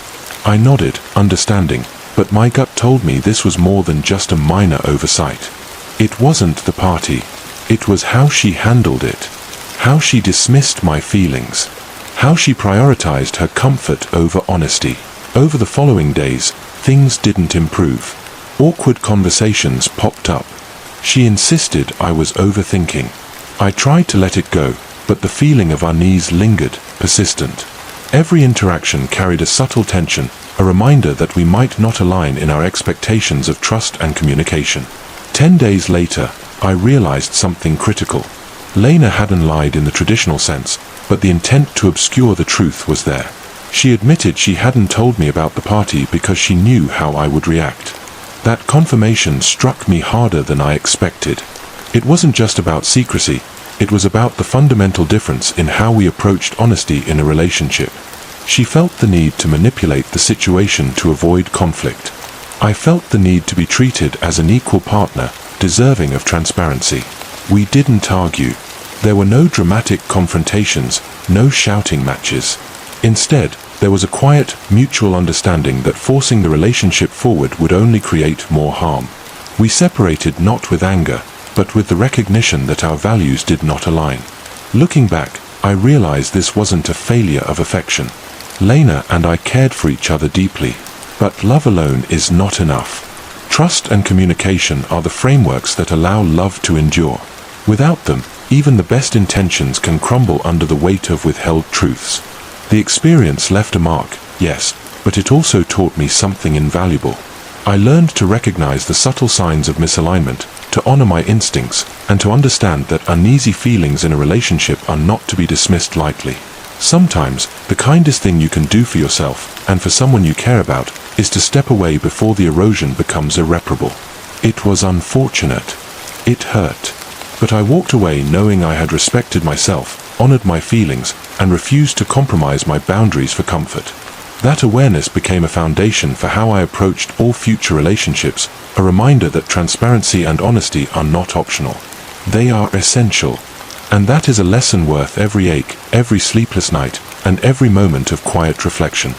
I nodded, understanding, but my gut told me this was more than just a minor oversight. It wasn't the party. It was how she handled it. How she dismissed my feelings. How she prioritized her comfort over honesty. Over the following days, things didn't improve. Awkward conversations popped up. She insisted I was overthinking. I tried to let it go, but the feeling of unease lingered, persistent. Every interaction carried a subtle tension, a reminder that we might not align in our expectations of trust and communication. 10 days later, I realized something critical. Lena hadn't lied in the traditional sense, but the intent to obscure the truth was there. She admitted she hadn't told me about the party because she knew how I would react. That confirmation struck me harder than I expected. It wasn't just about secrecy, it was about the fundamental difference in how we approached honesty in a relationship. She felt the need to manipulate the situation to avoid conflict. I felt the need to be treated as an equal partner, deserving of transparency. We didn't argue. There were no dramatic confrontations, no shouting matches. Instead, there was a quiet, mutual understanding that forcing the relationship forward would only create more harm. We separated not with anger, but with the recognition that our values did not align. Looking back, I realized this wasn't a failure of affection. Lena and I cared for each other deeply, but love alone is not enough. Trust and communication are the frameworks that allow love to endure. Without them, even the best intentions can crumble under the weight of withheld truths. The experience left a mark, yes, but it also taught me something invaluable. I learned to recognize the subtle signs of misalignment, to honor my instincts, and to understand that uneasy feelings in a relationship are not to be dismissed lightly. Sometimes, the kindest thing you can do for yourself, and for someone you care about, is to step away before the erosion becomes irreparable. It was unfortunate. It hurt. But I walked away knowing I had respected myself, honored my feelings, and refused to compromise my boundaries for comfort. That awareness became a foundation for how I approached all future relationships, a reminder that transparency and honesty are not optional. They are essential. And that is a lesson worth every ache, every sleepless night, and every moment of quiet reflection.